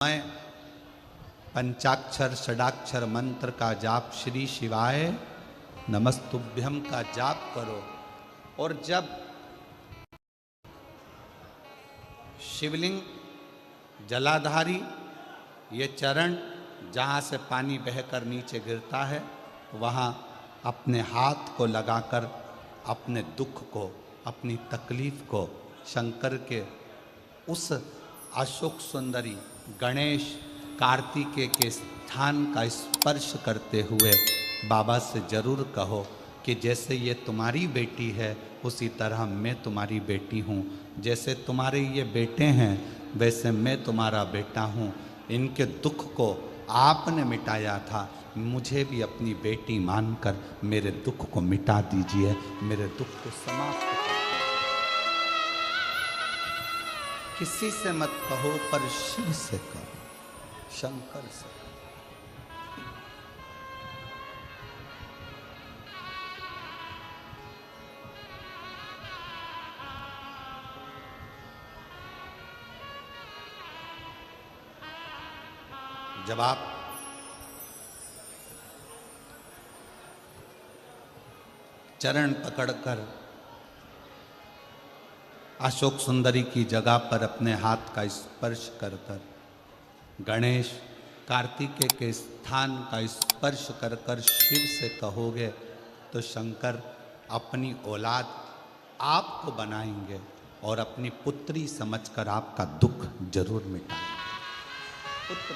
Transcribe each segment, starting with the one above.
मैं पंचाक्षर षडाक्षर मंत्र का जाप श्री शिवाय नमस्तुभ्यम का जाप करो। और जब शिवलिंग जलाधारी ये चरण जहाँ से पानी बहकर नीचे गिरता है वहाँ अपने हाथ को लगाकर अपने दुख को, अपनी तकलीफ को शंकर के उस अशोक सुंदरी गणेश कार्तिकेय के स्थान का स्पर्श करते हुए बाबा से जरूर कहो कि जैसे ये तुम्हारी बेटी है उसी तरह मैं तुम्हारी बेटी हूँ, जैसे तुम्हारे ये बेटे हैं वैसे मैं तुम्हारा बेटा हूँ। इनके दुख को आपने मिटाया था, मुझे भी अपनी बेटी मानकर मेरे दुख को मिटा दीजिए, मेरे दुख को समाप्त कर। किसी से मत कहो पर शिव से कहो, शंकर से कहो। जब आप चरण पकड़कर अशोक सुंदरी की जगह पर अपने हाथ का स्पर्श कर कर गणेश कार्तिकेय के स्थान का स्पर्श कर कर शिव से कहोगे तो शंकर अपनी औलाद आपको बनाएंगे और अपनी पुत्री समझकर आपका दुख जरूर मिटाएंगे। पुत्र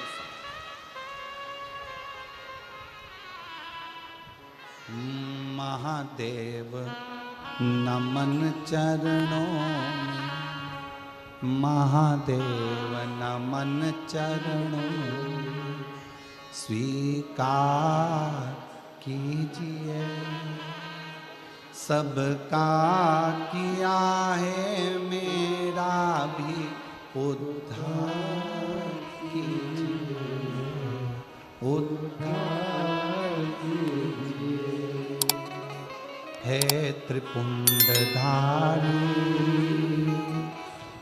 महादेव नमन चरणों में, महादेव नमन चरणों में, स्वीकार कीजिए सबका किया है मेरा भी उद्धार कीजिए, उद्धार कीजिए। है त्रिपुंडधारी,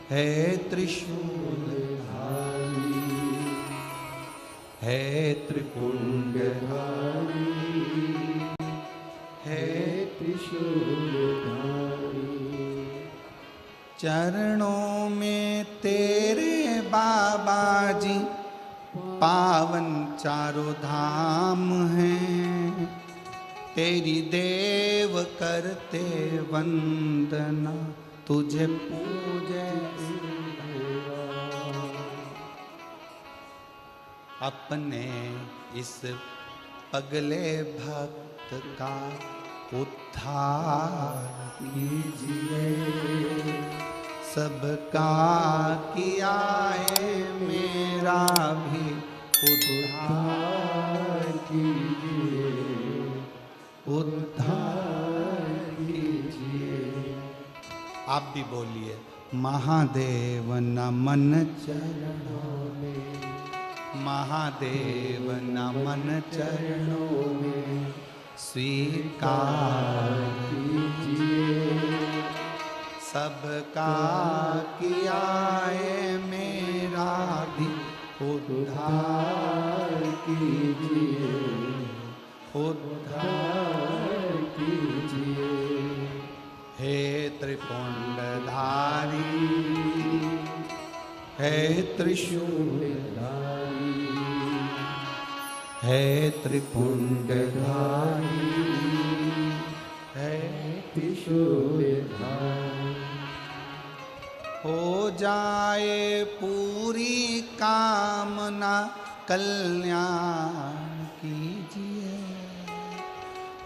है त्रिशूलधारी, है त्रिपुंडधारी, है त्रिशूलधारी। चरणों में तेरे बाबा जी पावन चारों धाम हैं, तेरी देव करते वंदना तुझे पूजे। अपने इस पगले भक्त का उद्धार कीजिए, सबका किया है मेरा भी उद्धार कीजिए, उद्धार कीजिए। आप भी बोलिए महादेव नमन चरणों में, महादेव नमन चरणों में, स्वीकार कीजिए सबका किया है मेरा भी उद्धार कीजिए, उद्धार कीजिए। हे त्रिपुंडधारी, है त्रिशूलधारी, है त्रिपुंडधारी, है त्रिशूलधारी। हो जाए पूरी कामना कल्याण कीजिए,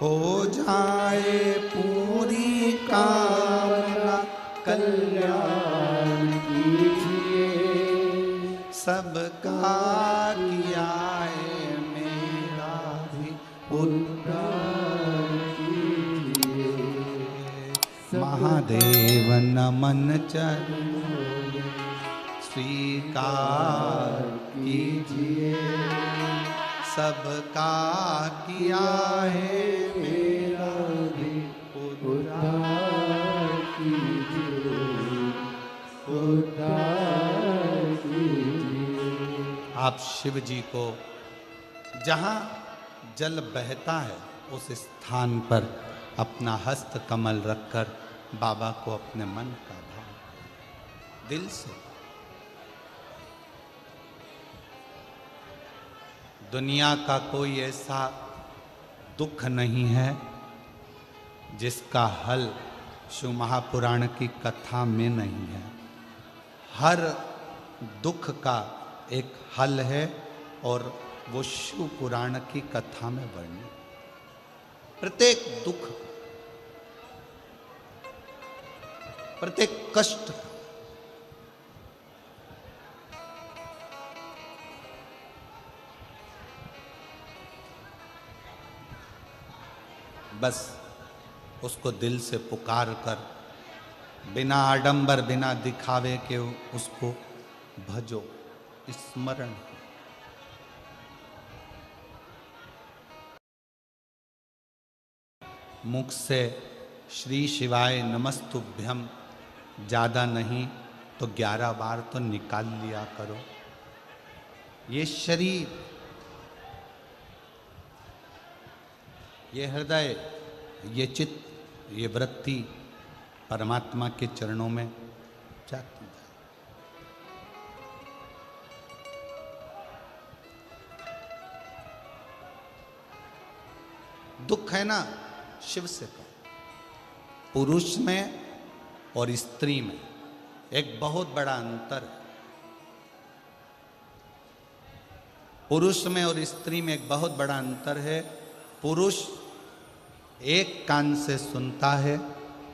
हो जाए पूरी कामना कल्याण कीजिए, सबका किया है मेरा भी उद्धार कीजिए। महादेव नमन चरणों में, स्वीकार कीजिए सबका किया है मेरा भी उद्धार कीजिए, उद्धार कीजिए। आप शिव जी को जहाँ जल बहता है उस स्थान पर अपना हस्त कमल रखकर बाबा को अपने मन का भाव दिल से। दुनिया का कोई ऐसा दुख नहीं है जिसका हल शिव महापुराण की कथा में नहीं है। हर दुख का एक हल है और वो शिव पुराण की कथा में वर्णित। प्रत्येक दुख, प्रत्येक कष्ट बस उसको दिल से पुकार कर, बिना आडंबर बिना दिखावे के उसको भजो, स्मरण। मुख से श्री शिवाय नमस्तुभ्यम ज़्यादा नहीं तो 11 बार तो निकाल लिया करो। ये शरीर, ये हृदय, ये चित्त, ये वृत्ति परमात्मा के चरणों में जाती है। दुख है ना, शिव से कहो। पुरुष में और स्त्री में एक बहुत बड़ा अंतर है। पुरुष में और स्त्री में एक बहुत बड़ा अंतर है। पुरुष एक कान से सुनता है,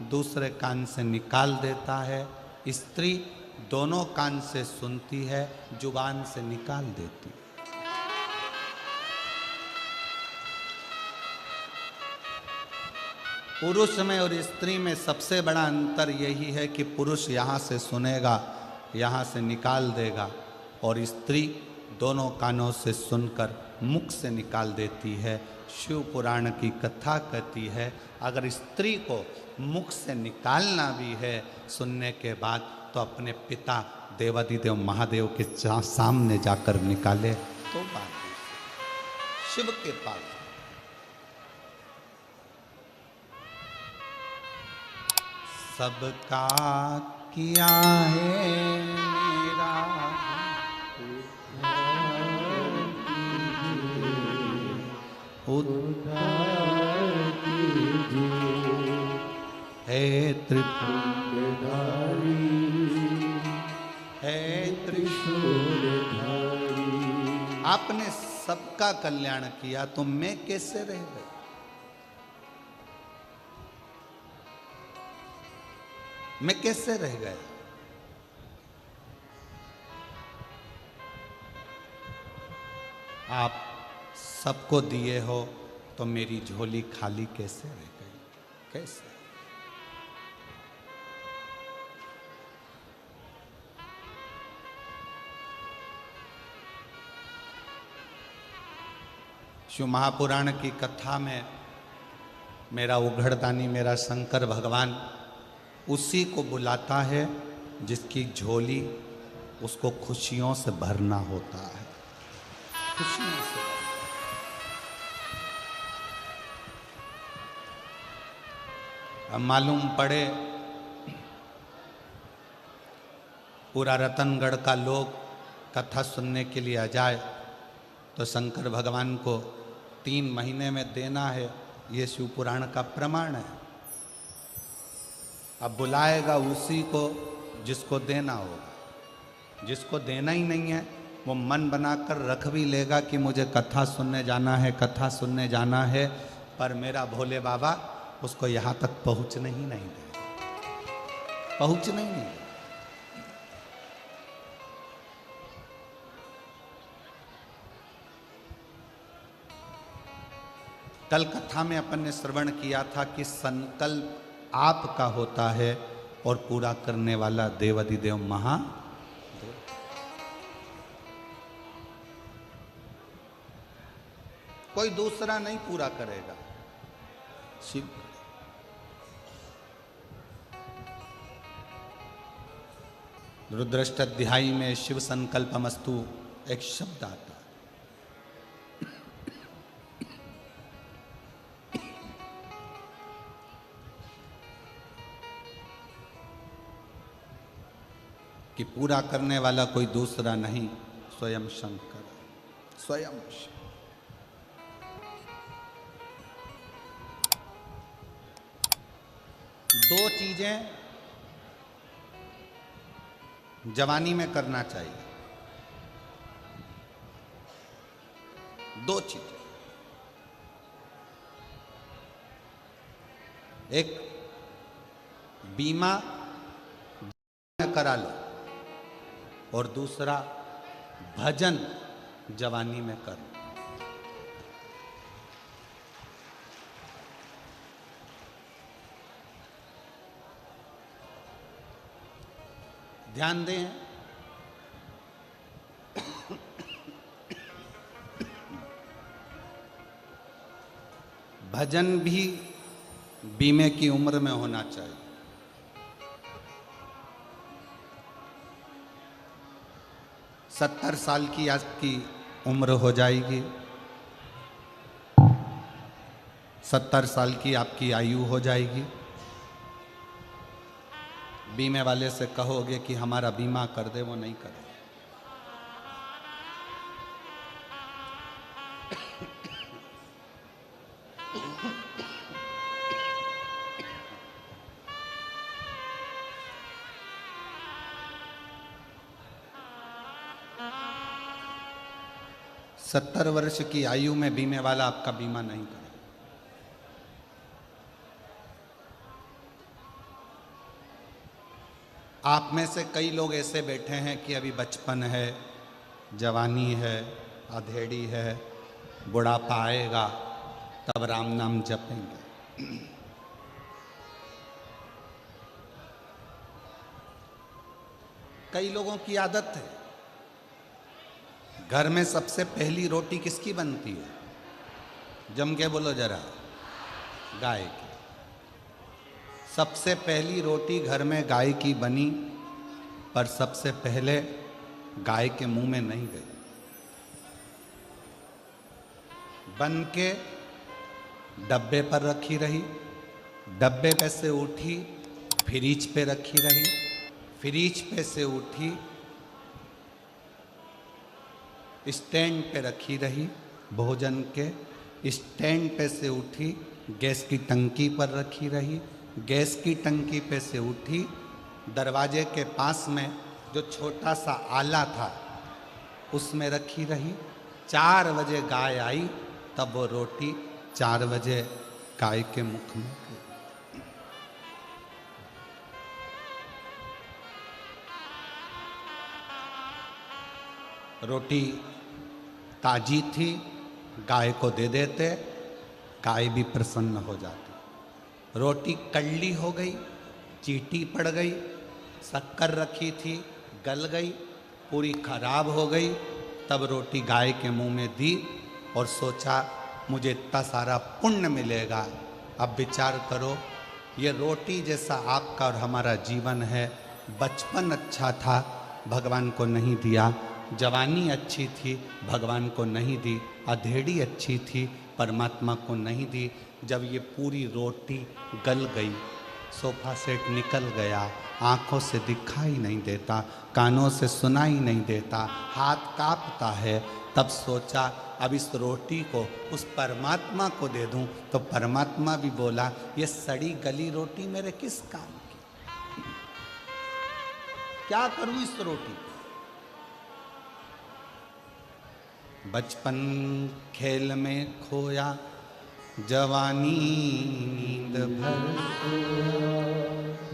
दूसरे कान से निकाल देता है। स्त्री दोनों कान से सुनती है, जुबान से निकाल देती है। पुरुष में और स्त्री में सबसे बड़ा अंतर यही है कि पुरुष यहाँ से सुनेगा, यहाँ से निकाल देगा, और स्त्री दोनों कानों से सुनकर मुख से निकाल देती है। शिव पुराण की कथा कहती है अगर स्त्री को मुख से निकालना भी है सुनने के बाद, तो अपने पिता देवादिदेव महादेव के सामने जाकर निकाले तो बात शिव के पास। सबका किया है मेरा उद्धार कीजिए, हे त्रिपुरधारी, हे त्रिशूलधारी। आपने सबका कल्याण किया तो मैं कैसे रह गई? मैं कैसे रह गया? आप सबको दिए हो तो मेरी झोली खाली कैसे रह गई? कैसे? शिव महापुराण की कथा में मेरा उघड़दानी, मेरा शंकर भगवान उसी को बुलाता है जिसकी झोली उसको खुशियों से भरना होता है। खुशियों से अब मालूम पड़े पूरा रतनगढ़ का लोग कथा सुनने के लिए आ जाए तो शंकर भगवान को 3 महीने में देना है, ये शिव पुराण का प्रमाण है। अब बुलाएगा उसी को जिसको देना होगा। जिसको देना ही नहीं है वो मन बनाकर रख भी लेगा कि मुझे कथा सुनने जाना है, कथा सुनने जाना है, पर मेरा भोले बाबा उसको यहाँ तक पहुँचने ही नहीं देगा, पहुँचने ही नहीं। कल कथा में अपन ने श्रवण किया था कि संकल्प आपका होता है और पूरा करने वाला देवादिदेव महादेव। कोई दूसरा नहीं पूरा करेगा, शिव। रुद्रष्टाध्यायी में शिव संकल्पमस्तु एक शब्द आता है, कि पूरा करने वाला कोई दूसरा नहीं, स्वयं शंकर, स्वयं शिव। दो चीजें जवानी में करना चाहिए, दो चीजें। एक बीमा करा लो और दूसरा भजन जवानी में कर लो। ध्यान दें, भजन भी बीमे की उम्र में होना चाहिए। 70 साल की आपकी उम्र हो जाएगी, 70 साल की आपकी आयु हो जाएगी, बीमे वाले से कहोगे कि हमारा बीमा कर दे, वो नहीं करे। सत्तर वर्ष की आयु में बीमे वाला आपका बीमा नहीं करे। आप में से कई लोग ऐसे बैठे हैं कि अभी बचपन है, जवानी है, अधेड़ी है, बुढ़ापा आएगा तब राम नाम जपेंगे। कई लोगों की आदत है, घर में सबसे पहली रोटी किसकी बनती है? जम के बोलो जरा, गाय की। सबसे पहली रोटी घर में गाय की बनी, पर सबसे पहले गाय के मुंह में नहीं गई, बन के डब्बे पर रखी रही, डब्बे पे से उठी फ्रिज पे रखी रही, फ्रिज पे से उठी स्टैंड पे रखी रही, भोजन के स्टैंड पे से उठी गैस की टंकी पर रखी रही, गैस की टंकी पे से उठी दरवाजे के पास में जो छोटा सा आला था उसमें रखी रही। 4 बजे गाय आई तब वो रोटी 4 बजे गाय के मुख में गई। रोटी ताजी थी, गाय को दे देते, गाय भी प्रसन्न हो जाती। रोटी कड़ली हो गई, चीटी पड़ गई, शक्कर रखी थी गल गई, पूरी खराब हो गई, तब रोटी गाय के मुंह में दी और सोचा मुझे इतना सारा पुण्य मिलेगा। अब विचार करो, ये रोटी जैसा आपका और हमारा जीवन है। बचपन अच्छा था, भगवान को नहीं दिया, जवानी अच्छी थी, भगवान को नहीं दी, अधेड़ी अच्छी थी, परमात्मा को नहीं दी। जब ये पूरी रोटी गल गई, सोफा सेट निकल गया, आँखों से दिखाई नहीं देता, कानों से सुनाई नहीं देता, हाथ कांपता है, तब सोचा अब इस रोटी को उस परमात्मा को दे दूं। तो परमात्मा भी बोला ये सड़ी गली रोटी मेरे किस काम की, क्या करूं इस रोटी। बचपन खेल में खोया, जवानी नींद भर सोया,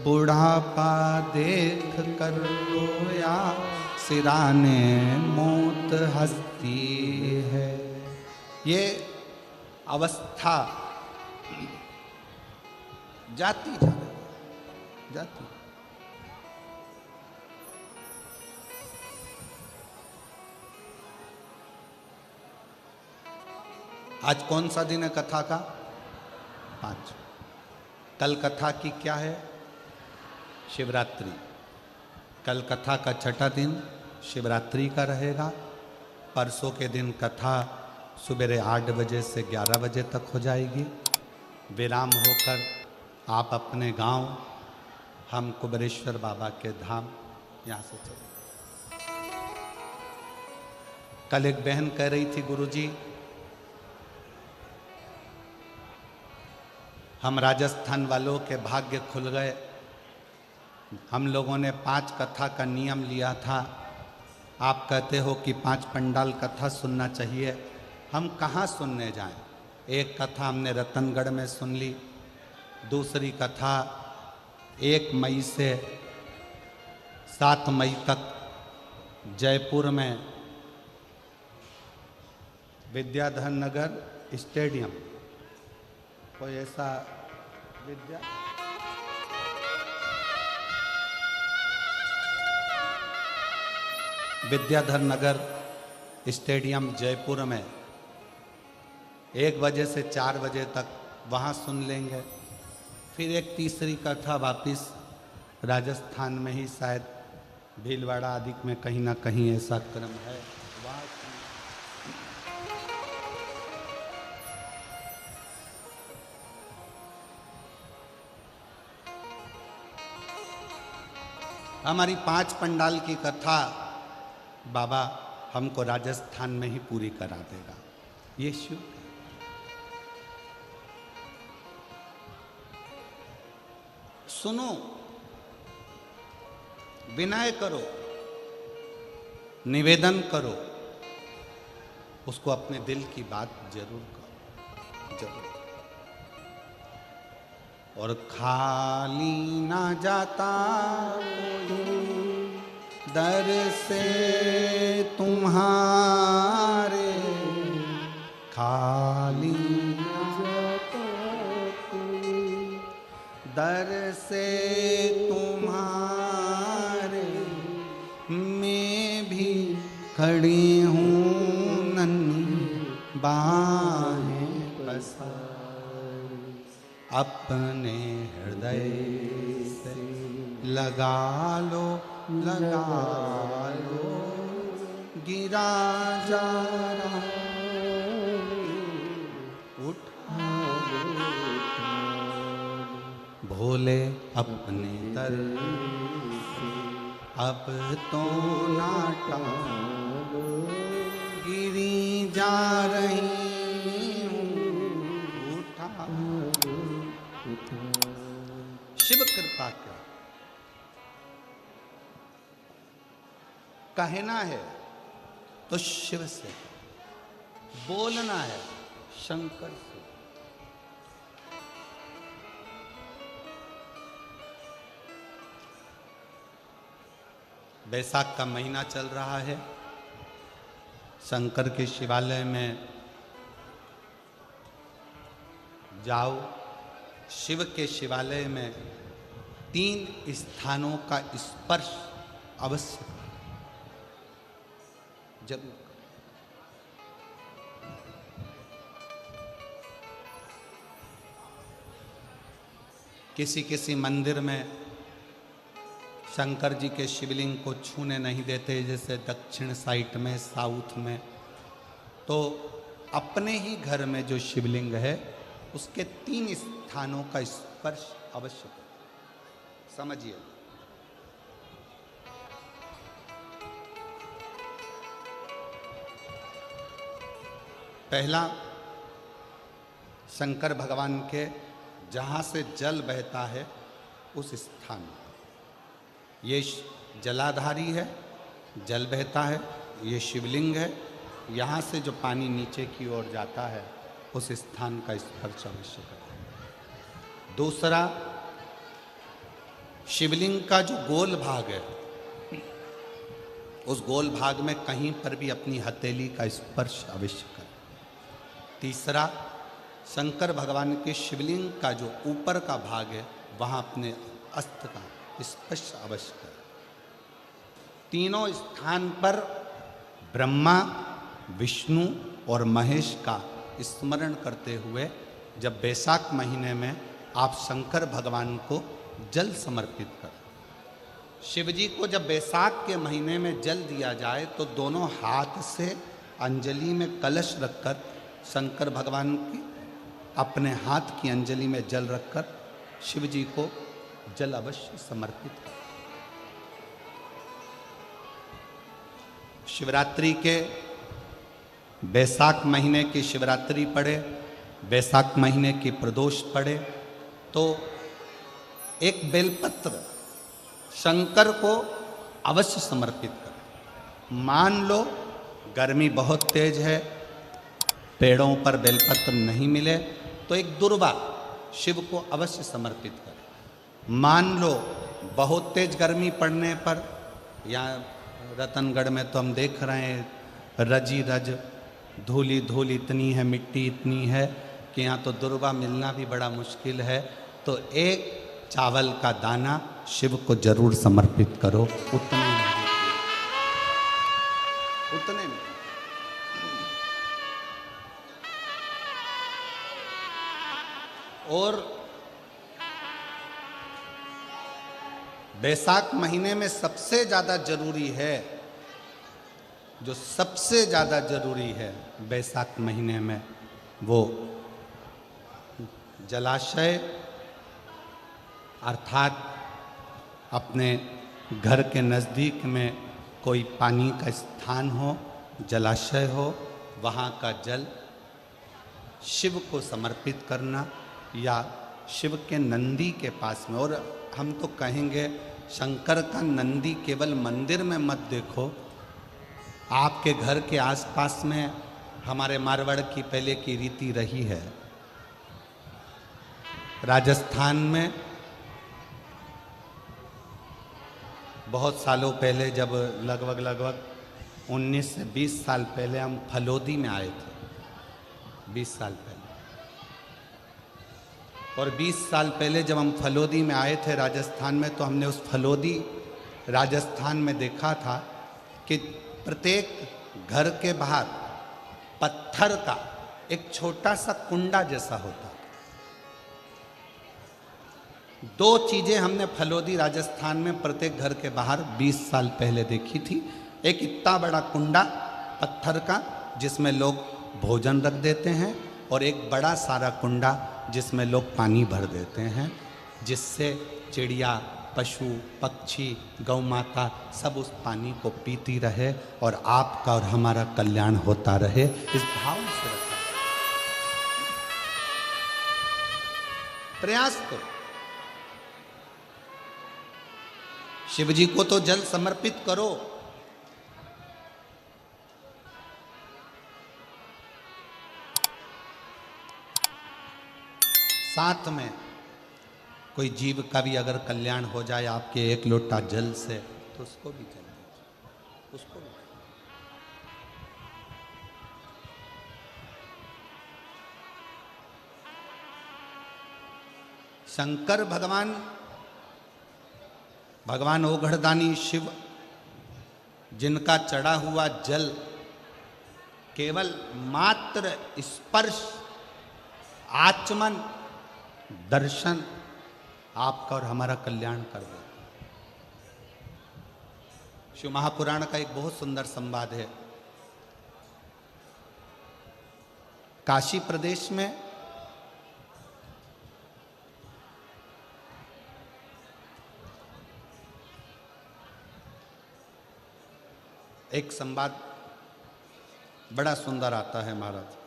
बुढ़ापा देख कर रोया, सिराने मौत हंसती है। ये अवस्था जाती जा रही, जाती। आज कौन सा दिन है कथा का? 5। कल कथा की क्या है? शिवरात्रि। कल कथा का छठा दिन शिवरात्रि का रहेगा। परसों के दिन कथा सुबेरे 8 बजे से 11 बजे तक हो जाएगी। विराम होकर आप अपने गांव, हम कुबेरेश्वर बाबा के धाम यहाँ से चले। कल एक बहन कह रही थी, गुरुजी हम राजस्थान वालों के भाग्य खुल गए। हम लोगों ने 5 कथा का नियम लिया था, आप कहते हो कि 5 पंडाल कथा सुनना चाहिए, हम कहाँ सुनने जाएं? एक कथा हमने रतनगढ़ में सुन ली, दूसरी कथा 1 मई से 7 मई तक जयपुर में विद्याधर नगर स्टेडियम, कोई ऐसा विद्याधर नगर स्टेडियम जयपुर में 1 बजे से 4 बजे तक वहाँ सुन लेंगे। फिर एक तीसरी कथा वापिस राजस्थान में ही, शायद भीलवाड़ा आदि में कहीं ना कहीं ऐसा क्रम है, वहाँ हमारी 5 पंडाल की कथा बाबा हमको राजस्थान में ही पूरी करा देगा। ये शिव सुनो, विनय करो, निवेदन करो, उसको अपने दिल की बात जरूर करो, जरूर। और खाली ना जाता दर से तुम्हारे, खाली ना जाता दर से तुम्हारे, मैं भी खड़ी हूँ नन्ही बाहें पसारी, अपने हृदय से लगा लो, लगा लो, गिरा जा रहा उठा भोले अपने दर से अब तो ना टालो, गिरी जा रही हूँ उठा। शिव कृपा कर, कहना है तो शिव से, बोलना है शंकर से। बैसाख का महीना चल रहा है, शंकर के शिवालय में जाओ। शिव के शिवालय में 3 स्थानों का स्पर्श अवश्य जरूर। किसी किसी मंदिर में शंकर जी के शिवलिंग को छूने नहीं देते, जैसे दक्षिण साइड में, साउथ में। तो अपने ही घर में जो शिवलिंग है उसके 3 स्थानों का स्पर्श अवश्य करें। समझिए, पहला शंकर भगवान के जहाँ से जल बहता है उस स्थान, ये जलाधारी है, जल बहता है, ये शिवलिंग है, यहाँ से जो पानी नीचे की ओर जाता है उस स्थान का स्पर्श अवश्य करें। दूसरा, शिवलिंग का जो गोल भाग है उस गोल भाग में कहीं पर भी अपनी हथेली का स्पर्श अवश्य करें। तीसरा, शंकर भगवान के शिवलिंग का जो ऊपर का भाग है वहाँ अपने अस्त्र का स्पर्श अवश्य करें। तीनों स्थान पर ब्रह्मा, विष्णु और महेश का स्मरण करते हुए जब बैसाख महीने में आप शंकर भगवान को जल समर्पित करें। शिव जी को जब बैसाख के महीने में जल दिया जाए तो दोनों हाथ से अंजलि में कलश रखकर शंकर भगवान की अपने हाथ की अंजलि में जल रखकर शिव जी को जल अवश्य समर्पित करें। शिवरात्रि के बैसाख महीने की शिवरात्रि पड़े, बैसाख महीने की प्रदोष पड़े तो एक बेलपत्र शंकर को अवश्य समर्पित करें। मान लो गर्मी बहुत तेज है, पेड़ों पर बेलपत्र नहीं मिले तो एक दुर्वा शिव को अवश्य समर्पित करें। मान लो बहुत तेज गर्मी पड़ने पर, या रतनगढ़ में तो हम देख रहे हैं रजी रज धूली धूल इतनी है, मिट्टी इतनी है कि यहाँ तो दुर्वा मिलना भी बड़ा मुश्किल है, तो एक चावल का दाना शिव को जरूर समर्पित करो। उतने में और बैसाख महीने में सबसे ज़्यादा जरूरी है, जो सबसे ज़्यादा जरूरी है बैसाख महीने में, वो जलाशय अर्थात अपने घर के नज़दीक में कोई पानी का स्थान हो, जलाशय हो, वहाँ का जल शिव को समर्पित करना, या शिव के नंदी के पास में। और हम तो कहेंगे शंकर का नंदी केवल मंदिर में मत देखो, आपके घर के आसपास में हमारे मारवाड़ की पहले की रीति रही है। राजस्थान में बहुत सालों पहले, जब लगभग 19 से 20 साल पहले हम फलोदी में आए थे, 20 साल पहले, और 20 साल पहले जब हम फलोदी में आए थे राजस्थान में, तो हमने उस फलोदी राजस्थान में देखा था कि प्रत्येक घर के बाहर पत्थर का एक छोटा सा कुंडा जैसा होता। दो चीजें हमने फलोदी राजस्थान में प्रत्येक घर के बाहर 20 साल पहले देखी थी। एक इतना बड़ा कुंडा पत्थर का जिसमें लोग भोजन रख देते हैं, और एक बड़ा सारा कुंडा जिसमें लोग पानी भर देते हैं, जिससे चिड़िया, पशु, पक्षी, गौ माता सब उस पानी को पीती रहे और आपका और हमारा कल्याण होता रहे। इस भाव से रखा, प्रयास करो। शिव जी को तो जल समर्पित करो, साथ में कोई जीव का भी अगर कल्याण हो जाए आपके एक लोटा जल से, तो उसको भी जल दीजिए, उसको भी। शंकर भगवान ओघड़दानी शिव, जिनका चढ़ा हुआ जल केवल मात्र स्पर्श, आचमन, दर्शन आपका और हमारा कल्याण कर दे। शिव महापुराण का एक बहुत सुंदर संवाद है। काशी प्रदेश में एक संवाद बड़ा सुंदर आता है महाराज।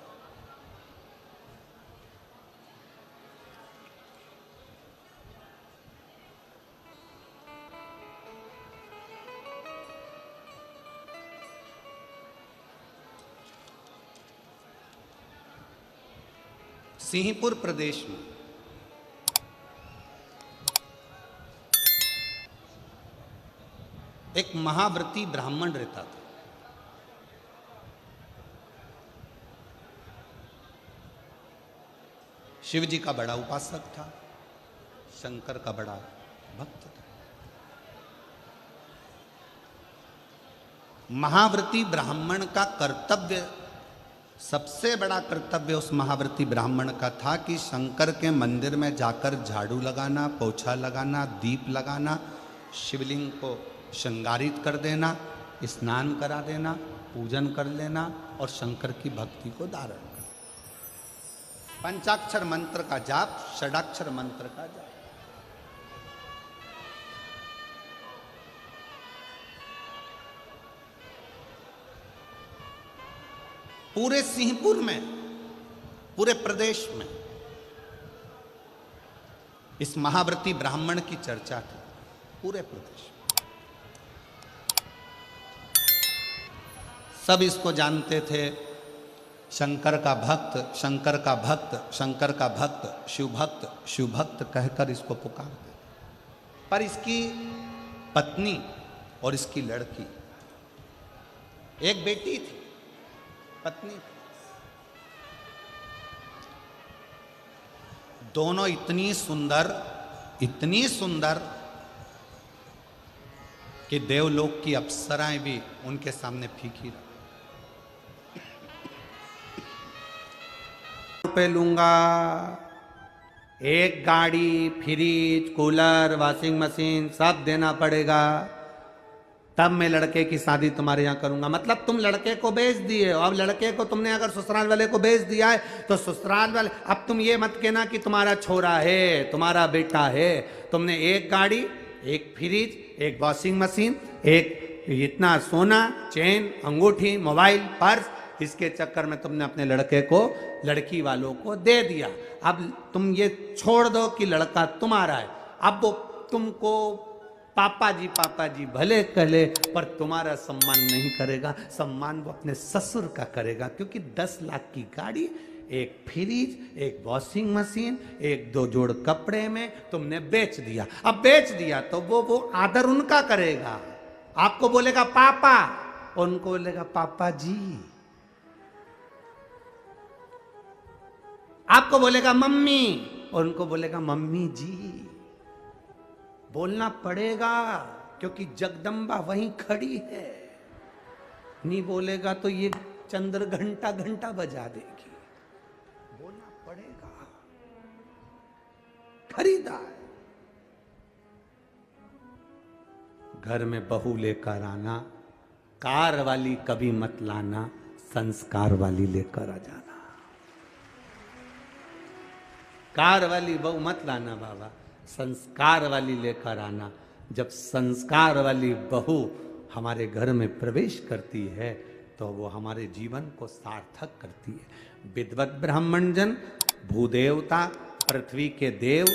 सिंहपुर प्रदेश में एक महाव्रती ब्राह्मण रहता था। शिव जी का बड़ा उपासक था, शंकर का बड़ा भक्त था। महाव्रती ब्राह्मण का कर्तव्य, सबसे बड़ा कर्तव्य उस महाव्रती ब्राह्मण का था कि शंकर के मंदिर में जाकर झाड़ू लगाना, पोछा लगाना, दीप लगाना, शिवलिंग को श्रृंगारित कर देना, स्नान करा देना, पूजन कर लेना और शंकर की भक्ति को धारण कर। पंचाक्षर मंत्र का जाप, षडाक्षर मंत्र का जाप। पूरे सिंहपुर में, पूरे प्रदेश में इस महाव्रती ब्राह्मण की चर्चा थी, पूरे प्रदेश में। सब इसको जानते थे, शंकर का भक्त, शंकर का भक्त, शंकर का भक्त, शिव भक्त, शिव भक्त कहकर इसको पुकारते थे। पर इसकी पत्नी और इसकी लड़की, एक बेटी थी, पत्नी थी, दोनों इतनी सुंदर कि देवलोक की अप्सराएं भी उनके सामने फीकी रही। रुपए लूंगा, एक गाड़ी, फ्रिज, कूलर, वॉशिंग मशीन सब देना पड़ेगा, तब मैं लड़के की शादी तुम्हारे यहाँ करूंगा। मतलब तुम लड़के को बेच दिए हो। अब लड़के को तुमने अगर ससुराल वाले को बेच दिया है तो ससुराल वाले, अब तुम ये मत कहना कि तुम्हारा छोरा है, तुम्हारा बेटा है। तुमने एक गाड़ी, एक फ्रिज, एक वॉशिंग मशीन, एक इतना सोना, चेन, अंगूठी, मोबाइल, पर्स, इसके चक्कर में तुमने अपने लड़के को लड़की वालों को दे दिया। अब तुम ये छोड़ दो कि लड़का तुम्हारा है। अब वो तुमको पापा जी भले कहले, पर तुम्हारा सम्मान नहीं करेगा। सम्मान वो अपने ससुर का करेगा, क्योंकि 10 लाख की गाड़ी, एक फ्रिज, एक वॉशिंग मशीन, एक 2 जोड़ कपड़े में तुमने बेच दिया। अब बेच दिया तो वो आदर उनका करेगा। आपको बोलेगा पापा, उनको बोलेगा पापा जी। आपको बोलेगा मम्मी, उनको बोलेगा मम्मी जी। बोलना पड़ेगा, क्योंकि जगदम्बा वहीं खड़ी है। नहीं बोलेगा तो ये चंद्र घंटा घंटा बजा देगी। बोलना पड़ेगा। खरीदार घर में बहू लेकर आना, कार वाली कभी मत लाना, संस्कार वाली लेकर आ जाना। कार वाली बहू मत लाना बाबा, संस्कार वाली लेकर आना। जब संस्कार वाली बहू हमारे घर में प्रवेश करती है तो वो हमारे जीवन को सार्थक करती है। विद्वत ब्राह्मण जन, भूदेवता, पृथ्वी के देव,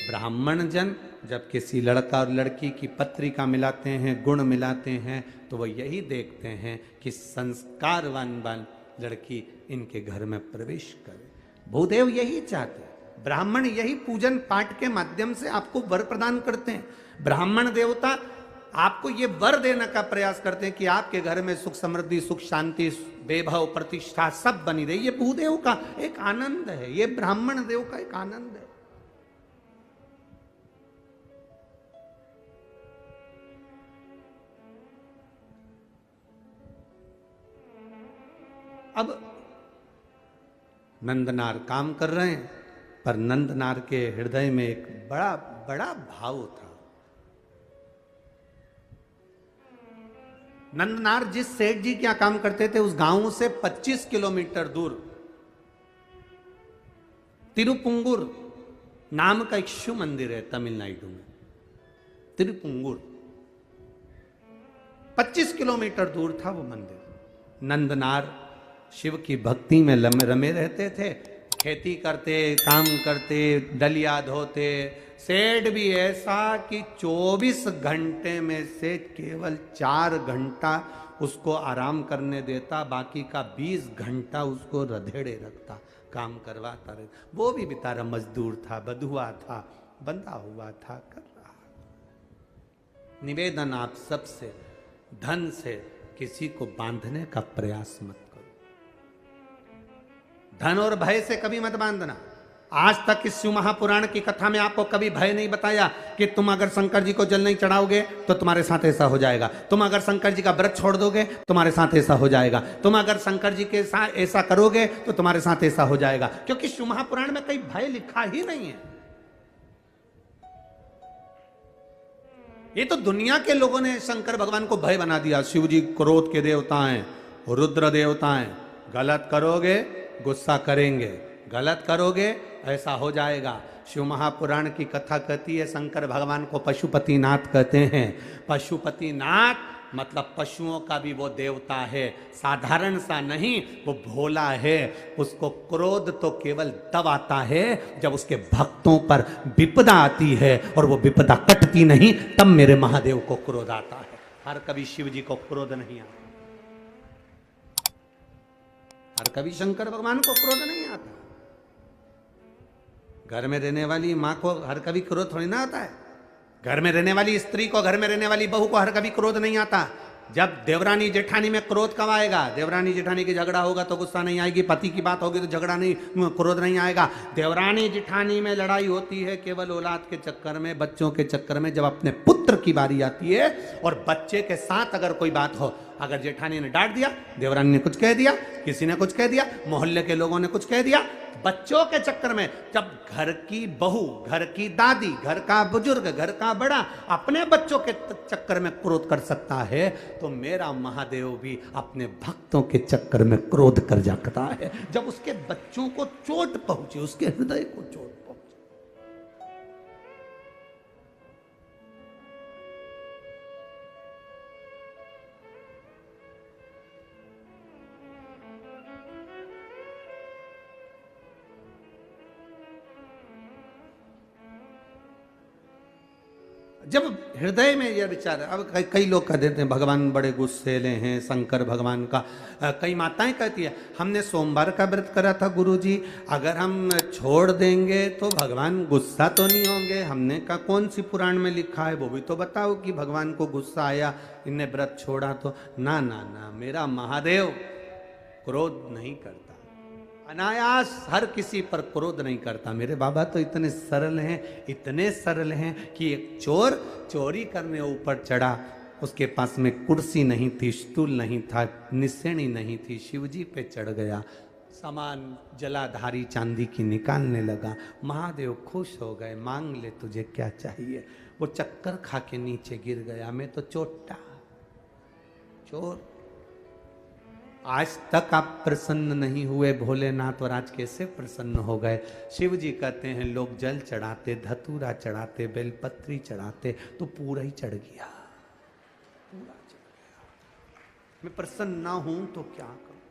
ब्राह्मण जन जब किसी लड़का और लड़की की पत्रिका मिलाते हैं, गुण मिलाते हैं, तो वो यही देखते हैं कि संस्कारवान लड़की इनके घर में प्रवेश करे। भूदेव यही चाहते हैं, ब्राह्मण यही पूजन पाठ के माध्यम से आपको वर प्रदान करते हैं। ब्राह्मण देवता आपको ये वर देने का प्रयास करते हैं कि आपके घर में सुख समृद्धि, सुख शांति, वैभव, प्रतिष्ठा सब बनी रही। ये भूदेव का एक आनंद है, ये ब्राह्मण देव का एक आनंद है। अब नंदनार काम कर रहे हैं, पर नंदनार के हृदय में एक बड़ा बड़ा भाव था। नंदनार जिस सेठ जी क्या काम करते थे, उस गांव से 25 किलोमीटर दूर तिरुपुंगुर नाम का एक शिव मंदिर है तमिलनाडु में। तिरुपुंगुर 25 किलोमीटर दूर था वो मंदिर। नंदनार शिव की भक्ति में रमे रहते थे, खेती करते, काम करते, डलिया धोते। सेठ भी ऐसा कि 24 घंटे में से केवल 4 घंटा उसको आराम करने देता, बाकी का 20 घंटा उसको रधेड़े रखता, काम करवाता रहता। वो भी बेचारा मजदूर था, बधुआ था, बंधा हुआ था, कर रहा। निवेदन आप सबसे, धन से किसी को बांधने का प्रयास मत करो। धन और भय से कभी मत बांधना। आज तक इस शिव महापुराण की कथा में आपको कभी भय नहीं बताया कि तुम अगर शंकर जी को जल नहीं चढ़ाओगे तो तुम्हारे साथ ऐसा हो जाएगा, तुम अगर शंकर जी का व्रत छोड़ दोगे तुम्हारे साथ ऐसा हो जाएगा, तुम अगर शंकर जी के साथ ऐसा करोगे तो तुम्हारे साथ ऐसा हो जाएगा। क्योंकि शिव महापुराण में कहीं भय लिखा ही नहीं है। ये तो दुनिया के लोगों ने शंकर भगवान को भय बना दिया। शिव जी क्रोध के देवता हैं, रुद्र देवताएं, गलत करोगे गुस्सा करेंगे, गलत करोगे ऐसा हो जाएगा। शिव महापुराण की कथा कहती है शंकर भगवान को पशुपतिनाथ कहते हैं। पशुपतिनाथ मतलब पशुओं का भी वो देवता है, साधारण सा नहीं, वो भोला है। उसको क्रोध तो केवल तब आता है जब उसके भक्तों पर विपदा आती है, और वो विपदा कटती नहीं, तब मेरे महादेव को क्रोध आता है। हर कभी शिव जी को क्रोध नहीं आता, हर कभी शंकर भगवान को क्रोध नहीं आता। घर में रहने वाली माँ को हर कभी क्रोध थोड़ी ना आता है, घर में रहने वाली स्त्री को, घर में रहने वाली बहू को हर कभी क्रोध नहीं आता। जब देवरानी जेठानी में क्रोध कब आएगा? देवरानी जेठानी की झगड़ा होगा तो गुस्सा नहीं आएगी, पति की बात होगी तो झगड़ा नहीं, क्रोध नहीं आएगा। देवरानी जेठानी में लड़ाई होती है केवल औलाद के चक्कर में, बच्चों के चक्कर में। जब अपने पुत्र की बारी आती है और बच्चे के साथ अगर कोई बात हो, अगर जेठानी ने डांट दिया, देवरानी ने कुछ कह दिया, किसी ने कुछ कह दिया, मोहल्ले के लोगों ने कुछ कह दिया, बच्चों के चक्कर में, जब घर की बहू, घर की दादी, घर का बुजुर्ग, घर का बड़ा अपने बच्चों के चक्कर में क्रोध कर सकता है, तो मेरा महादेव भी अपने भक्तों के चक्कर में क्रोध कर जाता है। जब उसके बच्चों को चोट पहुंची, उसके हृदय को चोट पहुंची। जब हृदय में यह विचार, अब कई लोग कह देते हैं भगवान बड़े गुस्सेले हैं, शंकर भगवान का। कई माताएं कहती है हमने सोमवार का व्रत करा था गुरुजी, अगर हम छोड़ देंगे तो भगवान गुस्सा तो नहीं होंगे। हमने कहा कौन सी पुराण में लिखा है, वो भी तो बताओ कि भगवान को गुस्सा आया, इनने व्रत छोड़ा तो। ना ना ना, मेरा महादेव क्रोध नहीं करता, अनायास हर किसी पर क्रोध नहीं करता। मेरे बाबा तो इतने सरल हैं, इतने सरल हैं कि एक चोर चोरी करने ऊपर चढ़ा, उसके पास में कुर्सी नहीं थी, स्टूल नहीं था, निसेणी नहीं थी, शिवजी पे चढ़ गया, सामान जलाधारी चांदी की निकालने लगा। महादेव खुश हो गए, मांग ले तुझे क्या चाहिए। वो चक्कर खा के नीचे गिर गया, मैं तो चोटा चोर। आज तक आप प्रसन्न नहीं हुए भोलेनाथ, और आज कैसे प्रसन्न हो गए? शिव जी कहते हैं लोग जल चढ़ाते, धतूरा चढ़ाते, बेलपत्री चढ़ाते, तो पूरा ही चढ़ गया, पूरा चढ़ गया। मैं प्रसन्न ना हूं तो क्या करूं?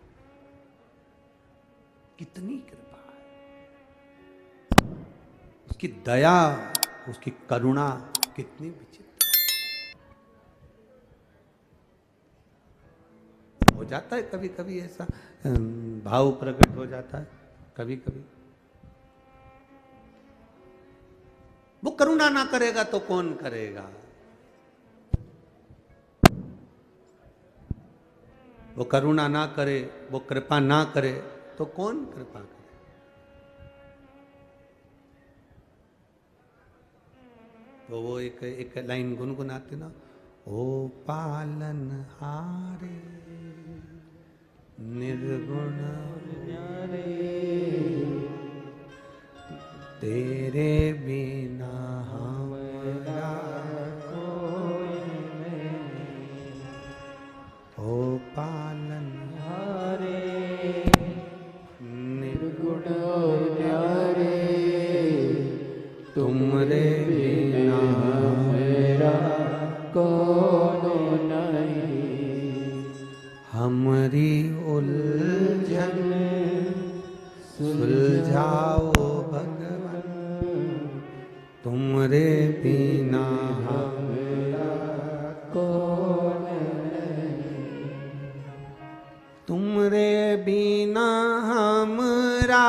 कितनी कृपा है उसकी, दया, उसकी करुणा कितनी विचित्र। हो जाता है कभी कभी ऐसा भाव प्रकट हो जाता है कभी कभी। वो करुणा ना करेगा तो कौन करेगा? वो करुणा ना करे, वो कृपा ना करे तो कौन कृपा करे? तो वो एक लाइन गुनगुनाते ना, ओ पालन हारे निर्गुण न्यारे, तेरे बिना हमारा कोई नहीं। ओ पालन हारे निर्गुण न्यारे, तुमरे बिना मेरा कौन नहीं। हमारी उलझन सुलझाओ भगवान, तुमरे बिना हमारा कौन नहीं। तुमरे बिना हमारा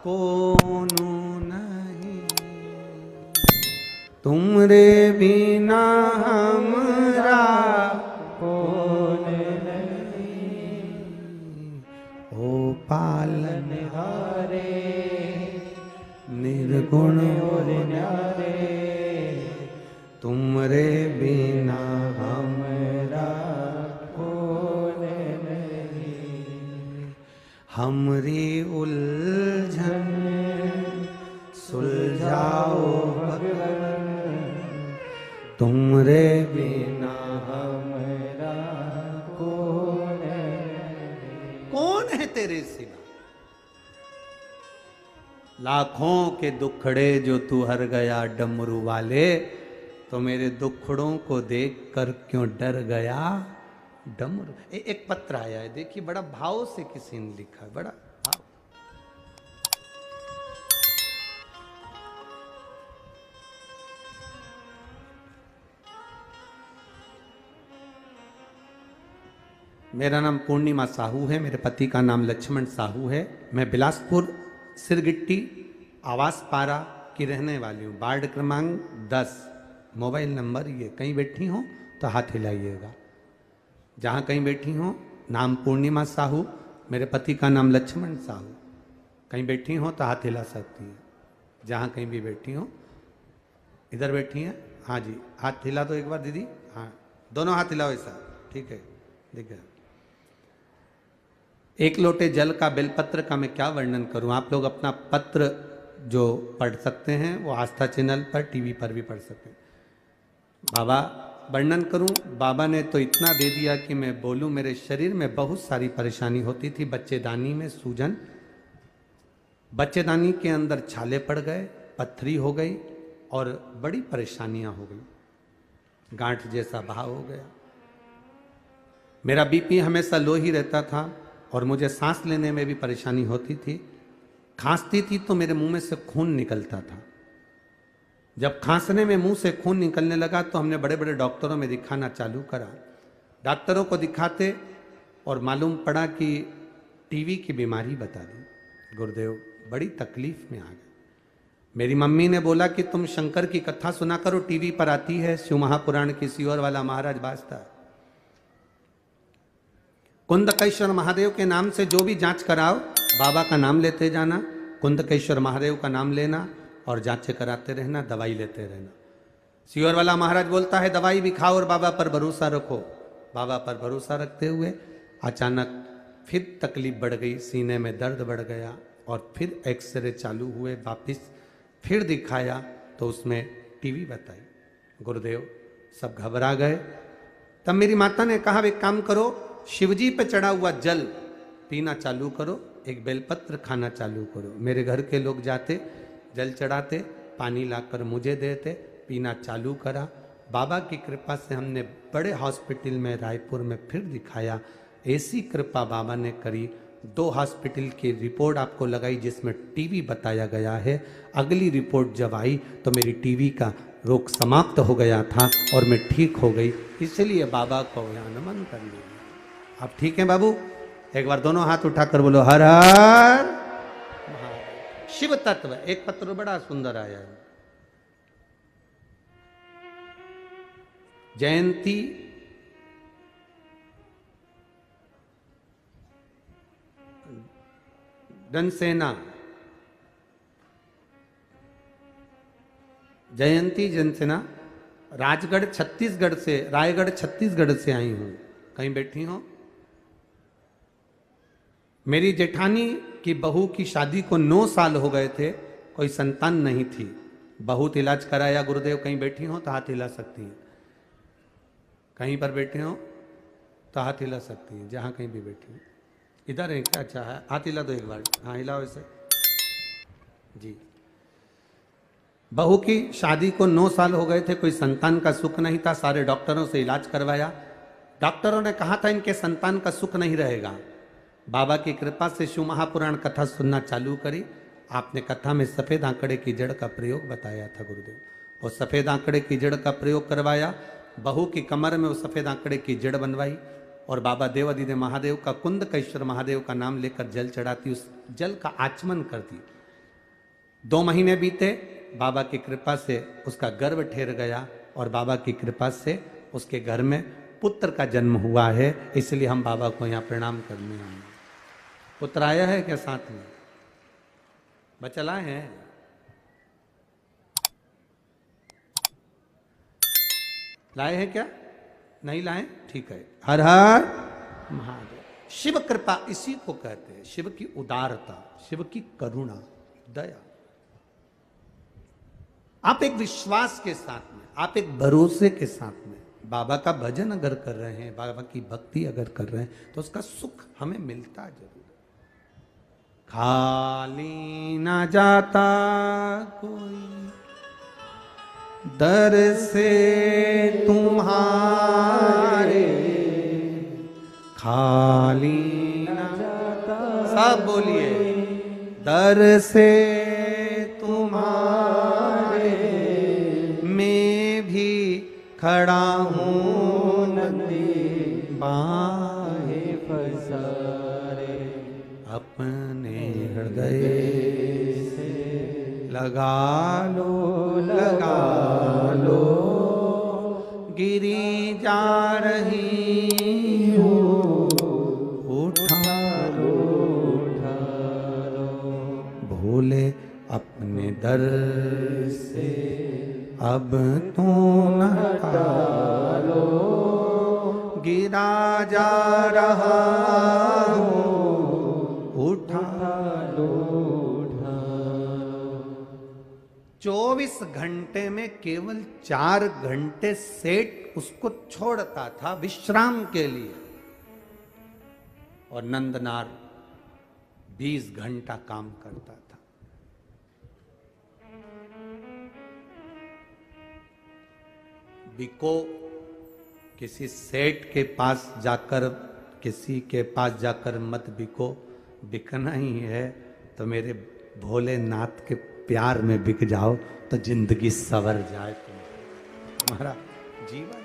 कौन नहीं, तुमरे बिना हमारा कौन नहीं। ओ पालन हारे निर्गुण और न्यारे, तुमरे बिना हमारा कौन नहीं। हमरी उलझन सुलझाओ भगवान, तुमरे बिना हमारा कौन नहीं। तेरे सिवा। लाखों के दुखड़े जो तू हर गया डमरू वाले, तो मेरे दुखड़ों को देख कर क्यों डर गया डमरू। एक पत्र आया है, देखिए बड़ा भाव से किसी ने लिखा है, बड़ा भाव। मेरा नाम पूर्णिमा साहू है, मेरे पति का नाम लक्ष्मण साहू है। मैं बिलासपुर सिरगिट्टी आवास पारा की रहने वाली हूँ। वार्ड क्रमांक 10, मोबाइल नंबर ये। कहीं बैठी हो तो हाथ हिलाइएगा। जहाँ कहीं बैठी हो, नाम पूर्णिमा साहू, मेरे पति का नाम लक्ष्मण साहू। कहीं बैठी हो तो हाथ हिला सकती हैं, जहाँ कहीं भी बैठी हो। इधर बैठी हैं, हाँ जी, हाथ हिला दो एक बार दीदी। हाँ, दोनों हाथ हिलाओ ऐसा, ठीक है, ठीक है। एक लोटे जल का बेलपत्र का मैं क्या वर्णन करूं। आप लोग अपना पत्र जो पढ़ सकते हैं वो आस्था चैनल पर, टीवी पर भी पढ़ सकते हैं। बाबा वर्णन करूं, बाबा ने तो इतना दे दिया कि मैं बोलूं। मेरे शरीर में बहुत सारी परेशानी होती थी। बच्चेदानी में सूजन, बच्चेदानी के अंदर छाले पड़ गए, पत्थरी हो गई और बड़ी परेशानियां हो गई। गांठ जैसा भाव हो गया। मेरा बीपी हमेशा लो ही रहता था और मुझे सांस लेने में भी परेशानी होती थी। खांसती थी तो मेरे मुंह में से खून निकलता था। जब खांसने में मुंह से खून निकलने लगा तो हमने बड़े बड़े डॉक्टरों में दिखाना चालू करा। डॉक्टरों को दिखाते और मालूम पड़ा कि टीवी की बीमारी बता दी। गुरुदेव बड़ी तकलीफ में आ गए। मेरी मम्मी ने बोला कि तुम शंकर की कथा सुना करो, टीवी पर आती है, शिव महापुराण की सीहोर वाला महाराज बाजता है। कुंदकेश्वर महादेव के नाम से जो भी जांच कराओ, बाबा का नाम लेते जाना, कुंदकेश्वर महादेव का नाम लेना और जांचें कराते रहना, दवाई लेते रहना। सीहोर वाला महाराज बोलता है दवाई भी खाओ और बाबा पर भरोसा रखो। बाबा पर भरोसा रखते हुए अचानक फिर तकलीफ बढ़ गई, सीने में दर्द बढ़ गया और फिर एक्सरे चालू हुए। वापिस फिर दिखाया तो उसमें टीवी बताई। गुरुदेव सब घबरा गए। तब मेरी माता ने कहा एक काम करो, शिवजी पे चढ़ा हुआ जल पीना चालू करो, एक बेलपत्र खाना चालू करो। मेरे घर के लोग जाते, जल चढ़ाते, पानी लाकर मुझे देते, पीना चालू करा। बाबा की कृपा से हमने बड़े हॉस्पिटल में रायपुर में फिर दिखाया। ऐसी कृपा बाबा ने करी, 2 हॉस्पिटल की रिपोर्ट आपको लगाई जिसमें टीवी बताया गया है। अगली रिपोर्ट जब आई तो मेरी टीवी का रोग समाप्त हो गया था और मैं ठीक हो गई। इसलिए बाबा को यहाँ नमन कर लिया। आप ठीक हैं बाबू? एक बार दोनों हाथ उठाकर बोलो हर हर शिव तत्व। एक पत्र बड़ा सुंदर आया है। जयंती जनसेना, जयंती जनसेना राजगढ़ छत्तीसगढ़ से, रायगढ़ छत्तीसगढ़ से आई हूं। कहीं बैठी हो? मेरी जेठानी की बहू की शादी को 9 साल हो गए थे, कोई संतान नहीं थी। बहुत इलाज कराया। गुरुदेव कहीं बैठी हो तो हाथ हिला सकती हैं। कहीं पर बैठे हो तो हाथ हिला सकती हैं, जहां कहीं भी बैठी हो। इधर है क्या? अच्छा है, हाथ हिला दो एक बार। हाँ हिलाओ ऐसे जी। बहू की शादी को 9 साल हो गए थे, कोई संतान का सुख नहीं था। सारे डॉक्टरों से इलाज करवाया। डॉक्टरों ने कहा था इनके संतान का सुख नहीं रहेगा। बाबा की कृपा से शिव महापुराण कथा सुनना चालू करी। आपने कथा में सफेद आंकड़े की जड़ का प्रयोग बताया था गुरुदेव। वो सफेद आंकड़े की जड़ का प्रयोग करवाया। बहू की कमर में वो सफेद आंकड़े की जड़ बनवाई और बाबा देवादिदेव महादेव का, कुंदकेश्वर महादेव का नाम लेकर जल चढ़ाती, उस जल का आचमन करती। 2 महीने बीते, बाबा की कृपा से उसका गर्भ ठहर गया और बाबा की कृपा से उसके घर में पुत्र का जन्म हुआ है। इसलिए हम बाबा को यहाँ प्रणाम करने आए। पुत्र आया है क्या साथ में? बच्चा लाए हैं? लाए हैं क्या? नहीं लाए? ठीक है। हर हर महादेव। शिव कृपा इसी को कहते हैं, शिव की उदारता, शिव की करुणा, दया। आप एक विश्वास के साथ में, आप एक भरोसे के साथ में बाबा का भजन अगर कर रहे हैं, बाबा की भक्ति अगर कर रहे हैं तो उसका सुख हमें मिलता जरूर। खाली न जाता कोई दर से तुम्हारे, खाली न जाता, सब बोलिए, दर से तुम्हारे मैं भी खड़ा हूँ नंदी बाहें पसारे, अपने हृदय से लगा लो गिरी जा रही हूँ, उठा लो भोले अपने दर से अब तू न टालो, गिरा जा रहा हूँ, उठा लो 24 घंटे में केवल 4 घंटे सेठ उसको छोड़ता था विश्राम के लिए, और नंदनार 20 घंटा काम करता था। बिको, किसी सेठ के पास जाकर, किसी के पास जाकर मत बिको, बिकना ही है तो मेरे भोलेनाथ के प्यार में बिक जाओ तो जिंदगी सवर जाए, तुम्हारा जीवन।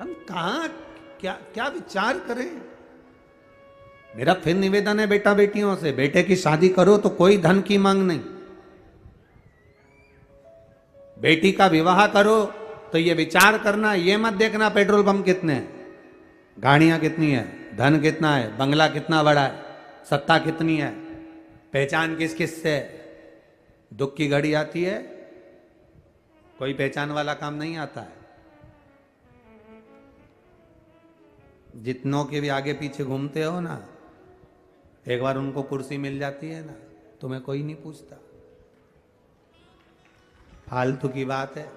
हम कहां क्या क्या विचार करें। मेरा फिर निवेदन है बेटा बेटियों से, बेटे की शादी करो तो कोई धन की मांग नहीं, बेटी का विवाह करो तो ये विचार करना, ये मत देखना पेट्रोल पंप कितने हैं, गाड़ियां कितनी है, धन कितना है, बंगला कितना बड़ा है, सत्ता कितनी है, पहचान किस किस से। दुख की घड़ी आती है, कोई पहचान वाला काम नहीं आता है। जितनों के भी आगे पीछे घूमते हो ना, एक बार उनको कुर्सी मिल जाती है ना, तुम्हें कोई नहीं पूछता, फालतू की बात है।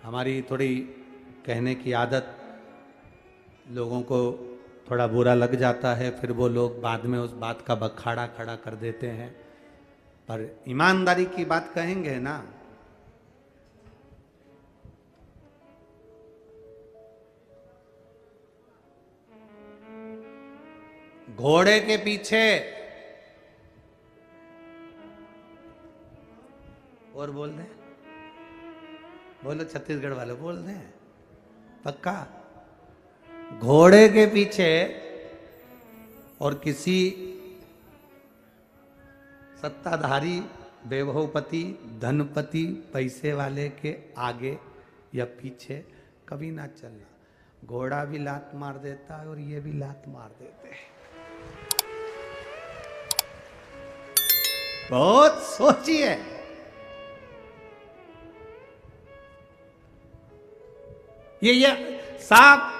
हमारी थोड़ी कहने की आदत, लोगों को थोड़ा बुरा लग जाता है, फिर वो लोग बाद में उस बात का बखाड़ा खड़ा कर देते हैं, पर ईमानदारी की बात कहेंगे ना, घोड़े के पीछे, और बोल दें, बोलो छत्तीसगढ़ वाले बोल दें पक्का, घोड़े के पीछे और किसी सत्ताधारी, वैभवपति, धनपति, पैसे वाले के आगे या पीछे कभी ना चलना। घोड़ा भी लात मार देता है और ये भी लात मार देते हैं। बहुत सोचिए। ये साहब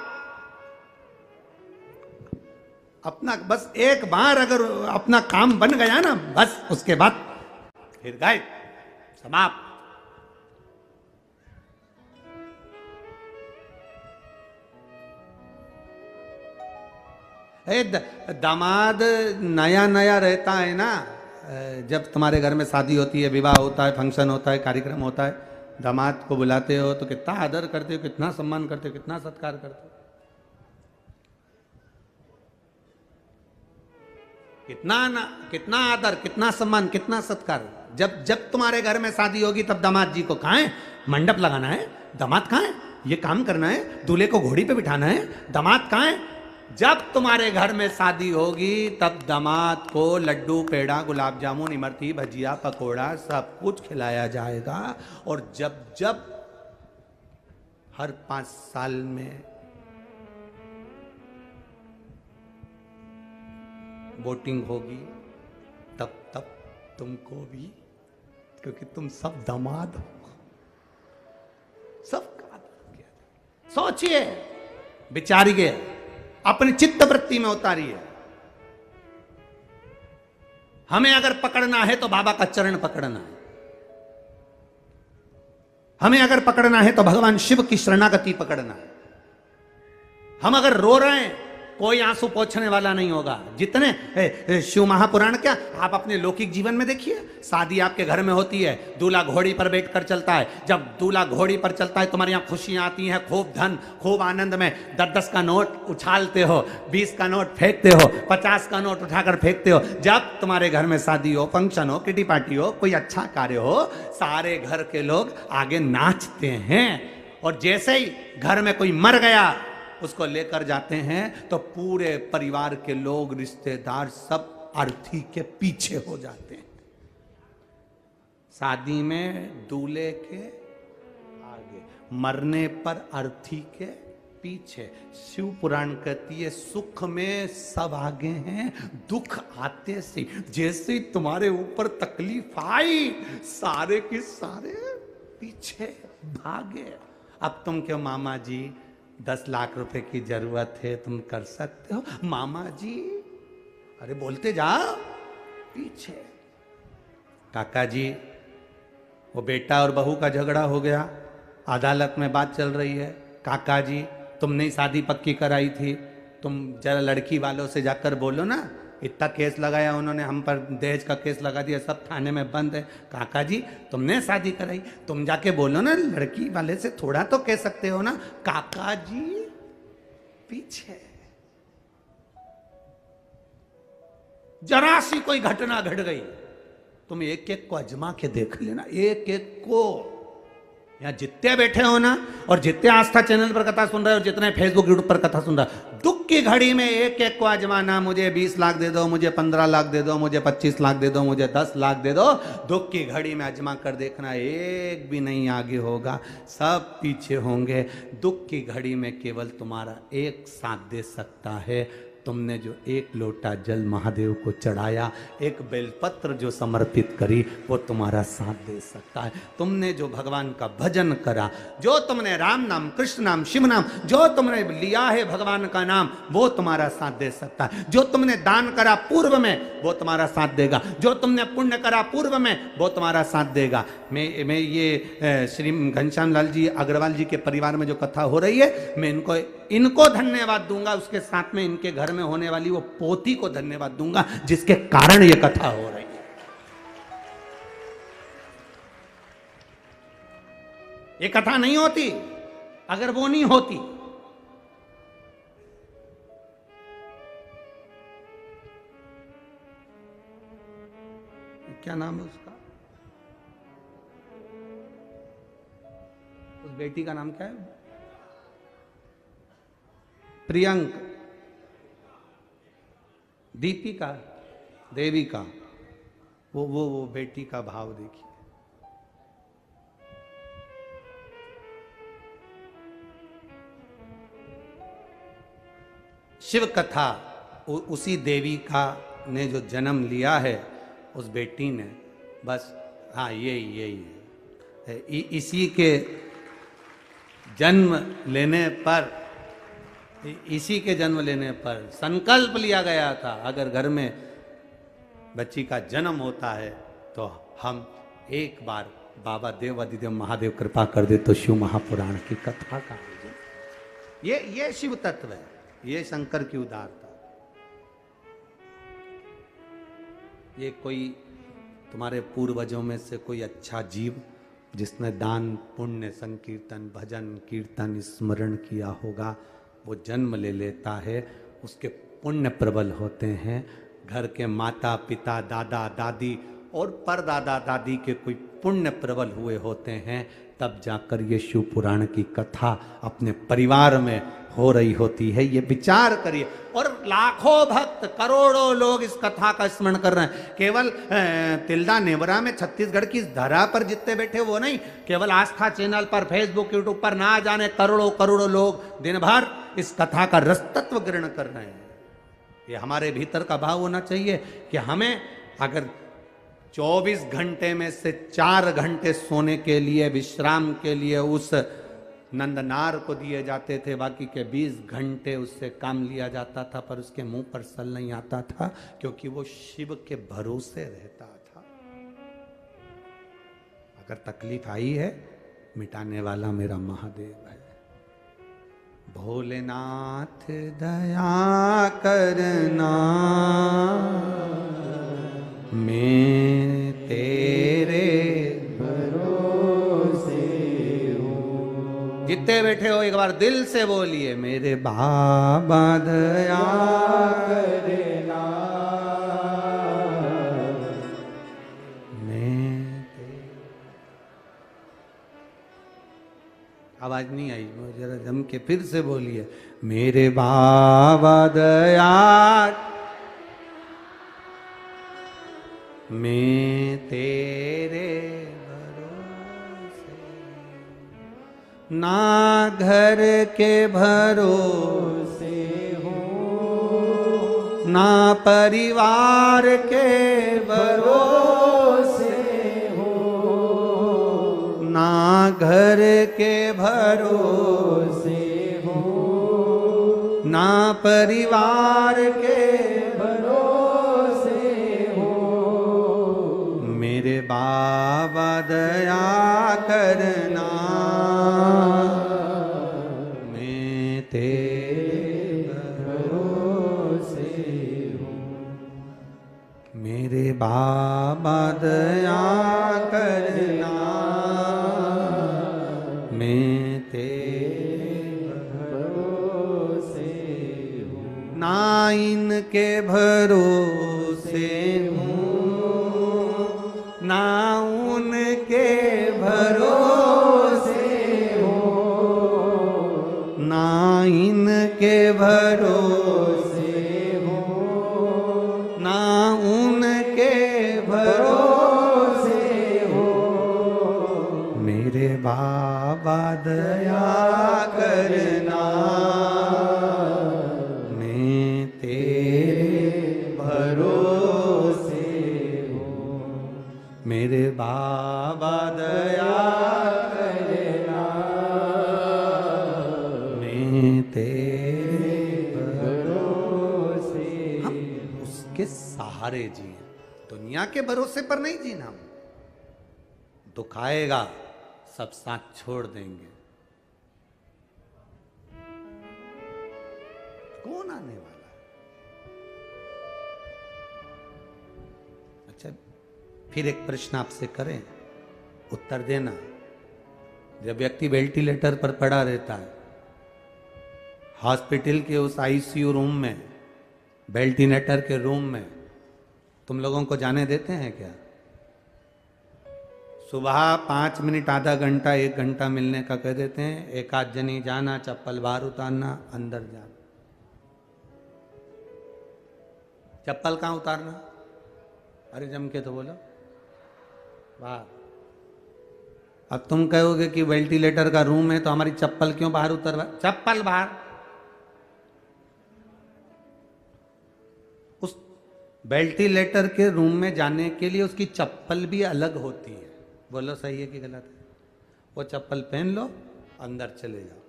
अपना बस एक बार अगर अपना काम बन गया ना, बस उसके बाद फिर गए समाप्त। दामाद नया नया रहता है ना, जब तुम्हारे घर में शादी होती है, विवाह होता है, फंक्शन होता है, कार्यक्रम होता है, दामाद को बुलाते हो तो कितना आदर करते हो, कितना सम्मान करते हो, कितना सत्कार करते हो, कितना आदर, कितना सम्मान, कितना सत्कार। जब तुम्हारे घर में शादी होगी तब दामाद जी को कहाँ है, मंडप लगाना है, दामाद कहाँ है, ये काम करना है, दूल्हे को घोड़ी पे बिठाना है, दामाद कहाँ है। जब तुम्हारे घर में शादी होगी तब दामाद को लड्डू, पेड़ा, गुलाब जामुन, इमरती, भजिया, पकोड़ा सब कुछ खिलाया जाएगा। और जब हर 5 साल में वोटिंग होगी तब तुमको भी, क्योंकि तुम सब दामाद हो, सबका आदर किया। सोचिए, विचारिए, अपनी चित्त वृत्ति में उतारिए। हमें अगर पकड़ना है तो बाबा का चरण पकड़ना है, हमें अगर पकड़ना है तो भगवान शिव की शरणागति पकड़ना है, हम अगर रो रहे हैं, कोई आंसू पोंछने वाला नहीं होगा। जितने शिव महापुराण क्या, आप अपने लौकिक जीवन में देखिए, शादी आपके घर में होती है, दूल्हा घोड़ी पर बैठकर चलता है। जब दूल्हा घोड़ी पर चलता है, तुम्हारे यहाँ खुशियां आती हैं, खूब धन, खूब आनंद में 10-10 का नोट उछालते हो, 20 का नोट फेंकते हो, 50 का नोट उठाकर फेंकते हो। जब तुम्हारे घर में शादी हो, फंक्शन हो, किटी पार्टी हो, कोई अच्छा कार्य हो, सारे घर के लोग आगे नाचते हैं। और जैसे ही घर में कोई मर गया, उसको लेकर जाते हैं, तो पूरे परिवार के लोग, रिश्तेदार सब अर्थी के पीछे हो जाते हैं। शादी में दूल्हे के आगे, मरने पर अर्थी के पीछे। शिव पुराण कहती है, सुख में सब आगे हैं, दुख आते से जैसे तुम्हारे ऊपर तकलीफ आई, सारे के सारे पीछे भागे। अब तुम क्यों मामा जी, 10 लाख रुपए की जरूरत है, तुम कर सकते हो मामा जी, अरे बोलते जाओ पीछे। काका जी, वो बेटा और बहू का झगड़ा हो गया, अदालत में बात चल रही है। काका जी, तुमने शादी पक्की कराई थी, तुम जरा लड़की वालों से जाकर बोलो ना, इतना केस लगाया उन्होंने हम पर, दहेज का केस लगा दिया, सब थाने में बंद है। काका जी, तुमने शादी कराई, तुम जाके बोलो ना, लड़की वाले से थोड़ा तो कह सकते हो ना। काका जी पीछे। जरा सी कोई घटना घट गई, तुम एक एक को अजमा के देख लेना, एक एक को। यहाँ जितने बैठे हो ना, और जितने आस्था चैनल पर कथा सुन रहे हो, जितने फेसबुक यूट्यूब पर कथा सुन रहे हो, दुख की घड़ी में एक एक को आजमाना। मुझे 20 लाख दे दो, मुझे 15 लाख दे दो, मुझे 25 लाख दे दो, मुझे 10 लाख दे दो। दुख की घड़ी में आजमा कर देखना, एक भी नहीं आगे होगा, सब पीछे होंगे। दुख की घड़ी में केवल तुम्हारा एक साथ दे सकता है। तुमने जो एक लोटा जल महादेव को चढ़ाया, एक बेलपत्र जो समर्पित करी, वो तुम्हारा साथ दे सकता है। तुमने जो भगवान का भजन करा, जो तुमने राम नाम, कृष्ण नाम, शिव नाम, जो तुमने लिया है भगवान का नाम, वो तुम्हारा साथ दे सकता है। जो तुमने दान करा पूर्व में, वो तुम्हारा साथ देगा। जो तुमने पुण्य करा पूर्व में, वो तुम्हारा साथ देगा। मैं ये श्री घनश्याम लाल जी अग्रवाल जी के परिवार में जो कथा हो रही है, मैं इनको धन्यवाद दूंगा, उसके साथ में इनके घर में होने वाली वो पोती को धन्यवाद दूंगा, जिसके कारण ये कथा हो रही है। ये कथा नहीं होती अगर वो नहीं होती। क्या नाम है उसका, उस बेटी का नाम क्या है? प्रियंक, दीपिका, देविका, वो बेटी का भाव देखिए। शिव कथा, उसी देविका ने जो जन्म लिया है, उस बेटी ने, बस हाँ यही है। इसी के जन्म लेने पर, इसी के जन्म लेने पर संकल्प लिया गया था, अगर घर में बच्ची का जन्म होता है तो हम एक बार बाबा देवादिदेव महादेव कृपा कर दे तो शिव महापुराण की कथा का ये शिव तत्व है, ये शंकर की उदारता। ये कोई तुम्हारे पूर्वजों में से कोई अच्छा जीव जिसने दान पुण्य संकीर्तन भजन कीर्तन स्मरण किया होगा, वो जन्म ले लेता है, उसके पुण्य प्रबल होते हैं। घर के माता पिता दादा दादी और परदादा दादी के कोई पुण्य प्रबल हुए होते हैं, तब जाकर ये शिव पुराण की कथा अपने परिवार में हो रही होती है। ये विचार करिए, और लाखों भक्त करोड़ों लोग इस कथा का स्मरण कर रहे हैं। केवल तिल्दा नेवरा में छत्तीसगढ़ की धरा पर जितने बैठे वो नहीं, केवल आस्था चैनल पर फेसबुक यूट्यूब पर ना जाने करोड़ों करोड़ों लोग दिन भर इस कथा का रसतत्व ग्रहण कर रहे हैं। ये हमारे भीतर का भाव होना चाहिए कि हमें अगर 24 घंटे में से 4 घंटे सोने के लिए विश्राम के लिए उस नंदनार को दिए जाते थे, बाकी के 20 घंटे उससे काम लिया जाता था, पर उसके मुंह पर सल नहीं आता था, क्योंकि वो शिव के भरोसे रहता था। अगर तकलीफ आई है, मिटाने वाला मेरा महादेव है। भोलेनाथ दया करना, मैं तेरे भरोसे हूँ। जितने बैठे हो एक बार दिल से बोलिए, मेरे बाबा दया करना, मैं आवाज नहीं आई, जरा जम के फिर से बोलिए, मेरे बाबा दया, मैं तेरे भरोसे, ना घर के भरोसे हूँ, ना परिवार के भरोसे हूँ, ना घर के भरोसे हूँ, ना परिवार के भरोसे हूँ, मेरे बाबा दया करना, मैं तेरे भरोसे हूँ, मेरे बाबा दया करना, मैं तेरे भरोसे हूँ, ना इनके भरोसे हूँ, ना उनके भरोसे हूँ, ना इनके भरोसे हूँ, ना उनके भरोसे हूँ, मेरे बाबा दया करना, मैं तेरे भरोसे हूँ, मेरे बाबा दया करना, मैं तेरे भरोसे, हम उसके सहारे जिए, दुनिया के भरोसे पर नहीं जीना। दुख आएगा सब साथ छोड़ देंगे, कौन आने वाला है? अच्छा, फिर एक प्रश्न आपसे करें, उत्तर देना। जब व्यक्ति वेंटिलेटर पर पड़ा रहता है, हॉस्पिटल के उस आईसीयू रूम में, वेंटिलेटर के रूम में, तुम लोगों को जाने देते हैं क्या? सुबह 5 मिनट, आधा घंटा, 1 घंटा मिलने का कह देते हैं, एक आध जनी जाना, चप्पल बाहर उतारना, अंदर जाना। चप्पल कहाँ उतारना? अरे जम के तो बोलो, बाहर। अब तुम कहोगे कि वेंटिलेटर का रूम है तो हमारी चप्पल क्यों बाहर उतरवा? चप्पल बाहर। उस वेंटिलेटर के रूम में जाने के लिए उसकी चप्पल भी अलग होती है। बोलो सही है कि गलत है? वो चप्पल पहन लो, अंदर चले जाओ,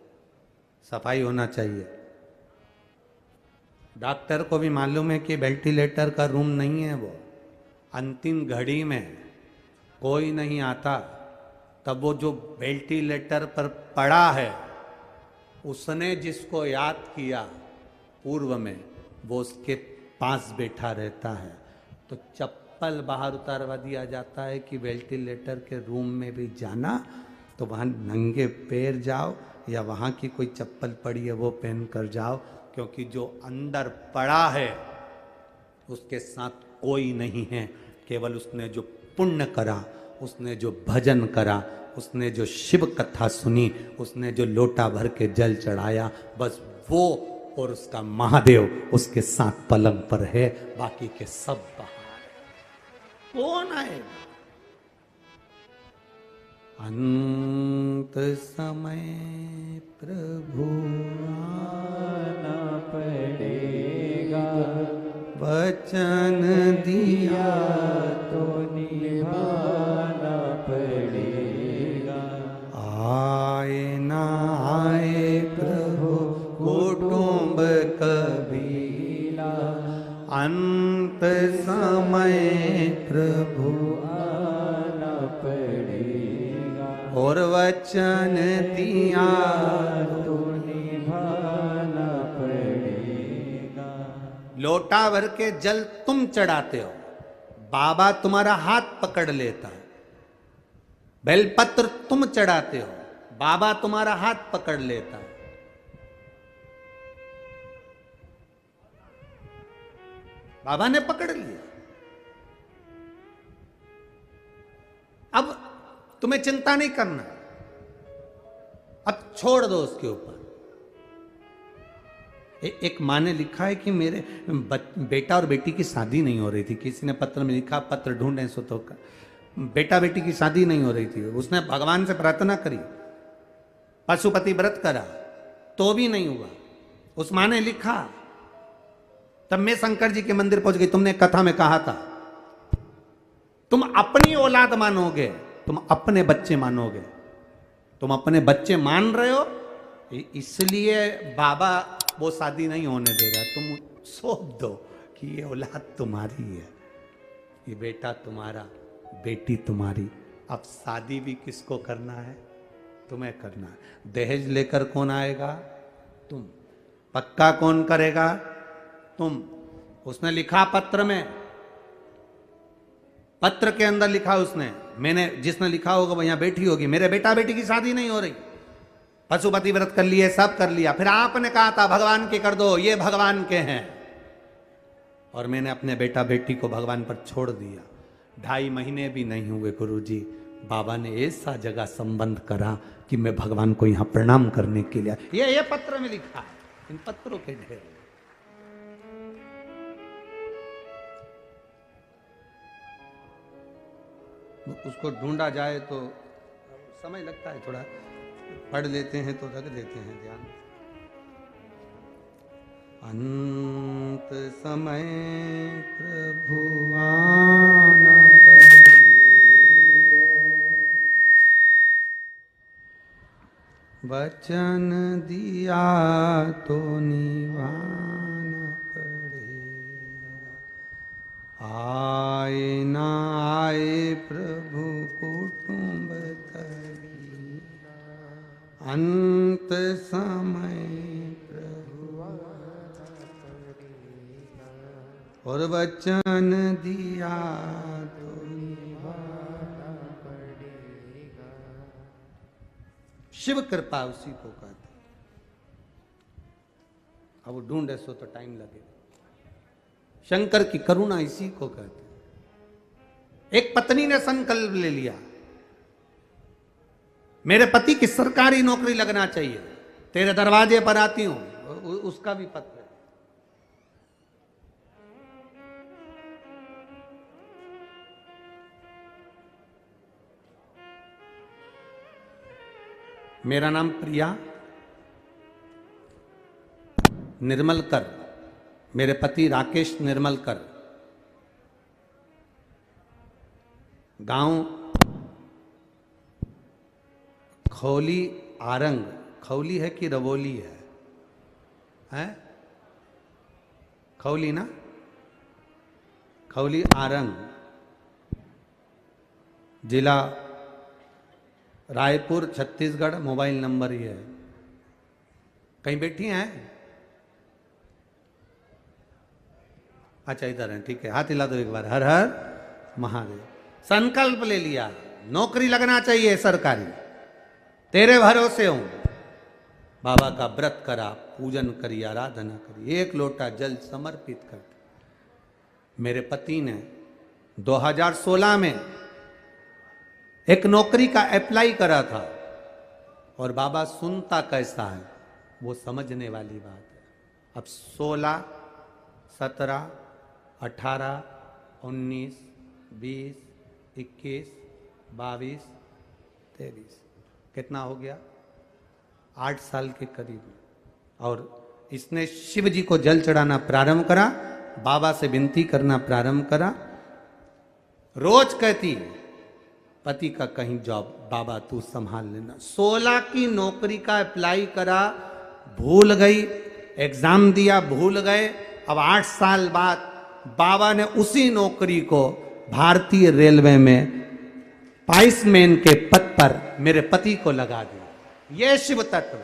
सफाई होना चाहिए। डॉक्टर को भी मालूम है कि वेंटिलेटर का रूम नहीं है वो, अंतिम घड़ी में कोई नहीं आता, तब वो जो वेंटिलेटर पर पड़ा है उसने जिसको याद किया पूर्व में, वो उसके पास बैठा रहता है, तो चप्पल बाहर उतारवा दिया जाता है कि वेंटिलेटर के रूम में भी जाना तो वहाँ नंगे पैर जाओ, या वहाँ की कोई चप्पल पड़ी है वो पहन कर जाओ, क्योंकि जो अंदर पड़ा है उसके साथ कोई नहीं है, केवल उसने जो पुण्य करा, उसने जो भजन करा, उसने जो शिव कथा सुनी, उसने जो लोटा भर के जल चढ़ाया, बस वो और उसका महादेव उसके साथ पलंग पर है, बाकी के सब बाहर है। कौन आएगा? अंत समय प्रभु आना पड़ेगा, वचन दिया तो निभाना पड़ेगा। आए ना आए प्रभु कुटुंब कबीला, अंत समय प्रभु आना पड़ेगा, और वचन दिया तो निभा लोटा भर के जल तुम चढ़ाते हो, बाबा तुम्हारा हाथ पकड़ लेता है। बेलपत्र तुम चढ़ाते हो, बाबा तुम्हारा हाथ पकड़ लेता है। बाबा ने पकड़ लिया। अब तुम्हें चिंता नहीं करना, अब छोड़ दो उसके ऊपर। एक माँ ने लिखा है कि मेरे बेटा और बेटी की शादी नहीं हो रही थी। किसी ने पत्र में लिखा, पत्र ढूंढे सो तो का बेटा बेटी की शादी नहीं हो रही थी। उसने भगवान से प्रार्थना करी, पशुपति व्रत करा, तो भी नहीं हुआ। उस माँ ने लिखा, तब मैं शंकर जी के मंदिर पहुंच गई। तुमने कथा में कहा था तुम अपनी औलाद मानोगे, तुम अपने बच्चे मानोगे, तुम अपने बच्चे मान रहे हो, इसलिए बाबा वो शादी नहीं होने दे रहा। तुम सौंप दो कि ये औलाद तुम्हारी है, ये बेटा तुम्हारा, बेटी तुम्हारी। अब शादी भी किसको करना है? तुम्हें करना है। दहेज लेकर कौन आएगा? तुम। पक्का कौन करेगा? तुम। उसने लिखा पत्र में, पत्र के अंदर लिखा उसने, मैंने जिसने लिखा होगा वह यहां बैठी होगी, मेरे बेटा बेटी की शादी नहीं हो रही, पशुपति व्रत कर लिए, सब कर लिया। फिर आपने कहा था भगवान के कर दो, ये भगवान के हैं, और मैंने अपने बेटा बेटी को भगवान पर छोड़ दिया। 2.5 महीने भी नहीं हुए गुरुजी, बाबा ने ऐसा जगह संबंध करा कि मैं भगवान को यहां प्रणाम करने के लिए। ये पत्र में लिखा है, इन पत्रों के ढेर। उसको ढूंढा जाए तो समय लगता है थोड़ा, पढ़ लेते हैं तो रख देते हैं ध्यान। अंत समय प्रभु आना पड़ेगा, वचन दिया तो निभाना पड़ेगा। आए ना आए प्रभु कुटुंब तरी, अंत समय प्रभु और वचन दिया तो निभाना पड़ेगा। शिव कृपा उसी को कहते। अब वो ढूंढे सो तो टाइम लगेगा। शंकर की करुणा इसी को कहते। एक पत्नी ने संकल्प ले लिया, मेरे पति की सरकारी नौकरी लगना चाहिए, तेरे दरवाजे पर आती हूं। उसका भी पत्र है। मेरा नाम प्रिया निर्मलकर, मेरे पति राकेश निर्मलकर, गांव खौली आरंग। खौली है कि रवोली है? हैं? खौली ना? खौली आरंग, जिला रायपुर, छत्तीसगढ़। मोबाइल नंबर ही है। कहीं बैठी हैं? अच्छा इधर है, ठीक है। हाथ हिला दो एक बार। हर हर महादेव। संकल्प ले लिया, नौकरी लगना चाहिए सरकारी, तेरे भरोसे हूं। बाबा का व्रत करा, पूजन करी, आराधना करी, 1 लोटा जल समर्पित कर। मेरे पति ने 2016 में एक नौकरी का अप्लाई करा था, और बाबा सुनता कैसा है वो समझने वाली बात है। अब 16, 17, 18, 19, 20, 21, 22, 23, कितना हो गया? 8 साल के करीब। और इसने शिव जी को जल चढ़ाना प्रारंभ करा, बाबा से विनती करना प्रारंभ करा। रोज कहती पति का कहीं जॉब, बाबा तू संभाल लेना। 16 की नौकरी का अप्लाई करा, भूल गई, एग्जाम दिया, भूल गए। अब 8 साल बाद बाबा ने उसी नौकरी को भारतीय रेलवे में पाइसमैन के पद पर मेरे पति को लगा दिया। ये शिव तत्व।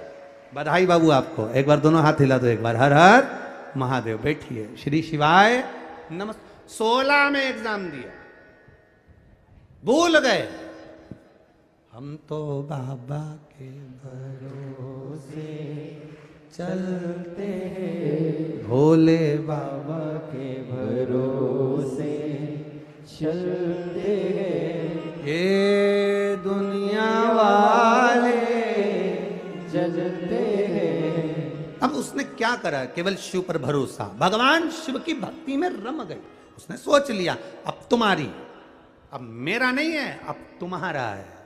बधाई बाबू आपको। एक बार दोनों हाथ हिला दो एक बार। हर हर महादेव बैठिए, श्री शिवाय नमस्ते। 16 में एग्जाम दिया, भूल गए। हम तो बाबा के भरोसे चलते हैं, भोले बाबा के भरोसे चलते हैं, ये दुनिया वाले जलते हैं। अब उसने क्या करा, केवल शिव पर भरोसा, भगवान शिव की भक्ति में रम गई। उसने सोच लिया अब तुम्हारी, अब मेरा नहीं है, अब तुम्हारा है।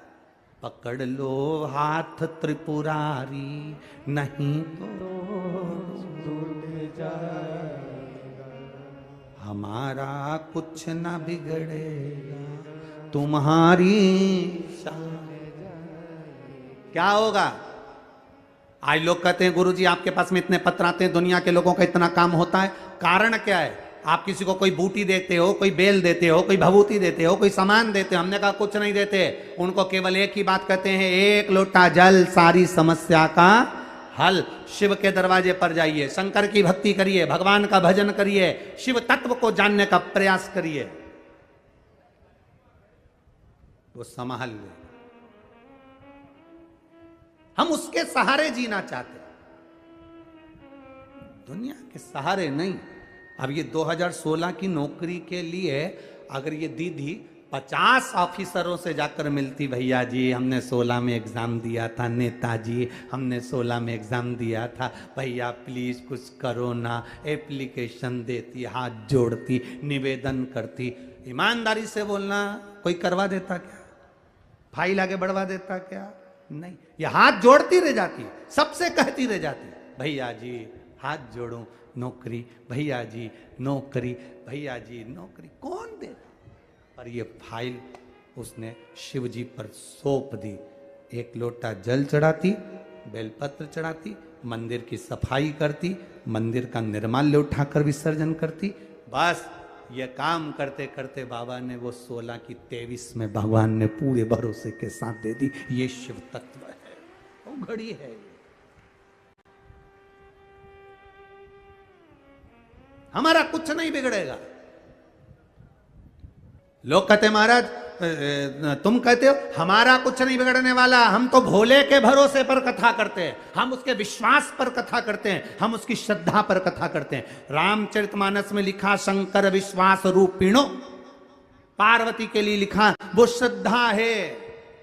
पकड़ लो हाथ त्रिपुरारी, नहीं तो टूट जाएगा, हमारा कुछ ना बिगड़ेगा, तुम्हारी क्या होगा। आज लोग कहते हैं गुरुजी आपके पास में इतने पत्र आते हैं, दुनिया के लोगों का इतना काम होता है, कारण क्या है। आप किसी को कोई बूटी देते हो, कोई बेल देते हो, कोई भभूति देते हो, कोई सामान देते हो, हमने कहा कुछ नहीं देते। उनको केवल एक ही बात कहते हैं, एक लोटा जल सारी समस्या का हल। शिव के दरवाजे पर जाइए, शंकर की भक्ति करिए, भगवान का भजन करिए, शिव तत्व को जानने का प्रयास करिए, वो संभाल ले। हम उसके सहारे जीना चाहते हैं, दुनिया के सहारे नहीं। अब ये 2016 की नौकरी के लिए अगर ये दीदी 50 ऑफिसरों से जाकर मिलती, भैया जी हमने 16 में एग्जाम दिया था, नेताजी हमने 16 में एग्जाम दिया था, भैया प्लीज कुछ करो ना, एप्लीकेशन देती, हाथ जोड़ती, निवेदन करती। ईमानदारी से बोलना, कोई करवा देता क्या, फाइल आगे बढ़वा देता क्या, नहीं। ये हाथ जोड़ती रह जाती, सबसे कहती रह जाती, भैया जी हाथ जोड़ो, नौकरी, भैया जी नौकरी, भैया जी नौकरी, कौन देता। पर ये फाइल उसने शिव जी पर सौंप दी। एक लोटा जल चढ़ाती, बेलपत्र चढ़ाती, मंदिर की सफाई करती, मंदिर का निर्माल्य उठाकर विसर्जन करती। बस ये काम करते करते बाबा ने वो 16 की 23 में भगवान ने पूरे भरोसे के साथ दे दी। ये शिव तत्व है, वो घड़ी है। हमारा कुछ नहीं बिगड़ेगा। लोग कहते महाराज तुम कहते हो हमारा कुछ नहीं बिगड़ने वाला, हम तो भोले के भरोसे पर कथा करते हैं, हम उसके विश्वास पर कथा करते हैं, हम उसकी श्रद्धा पर कथा करते हैं। रामचरितमानस में लिखा शंकर विश्वास रूपिणो, पार्वती के लिए लिखा वो श्रद्धा है।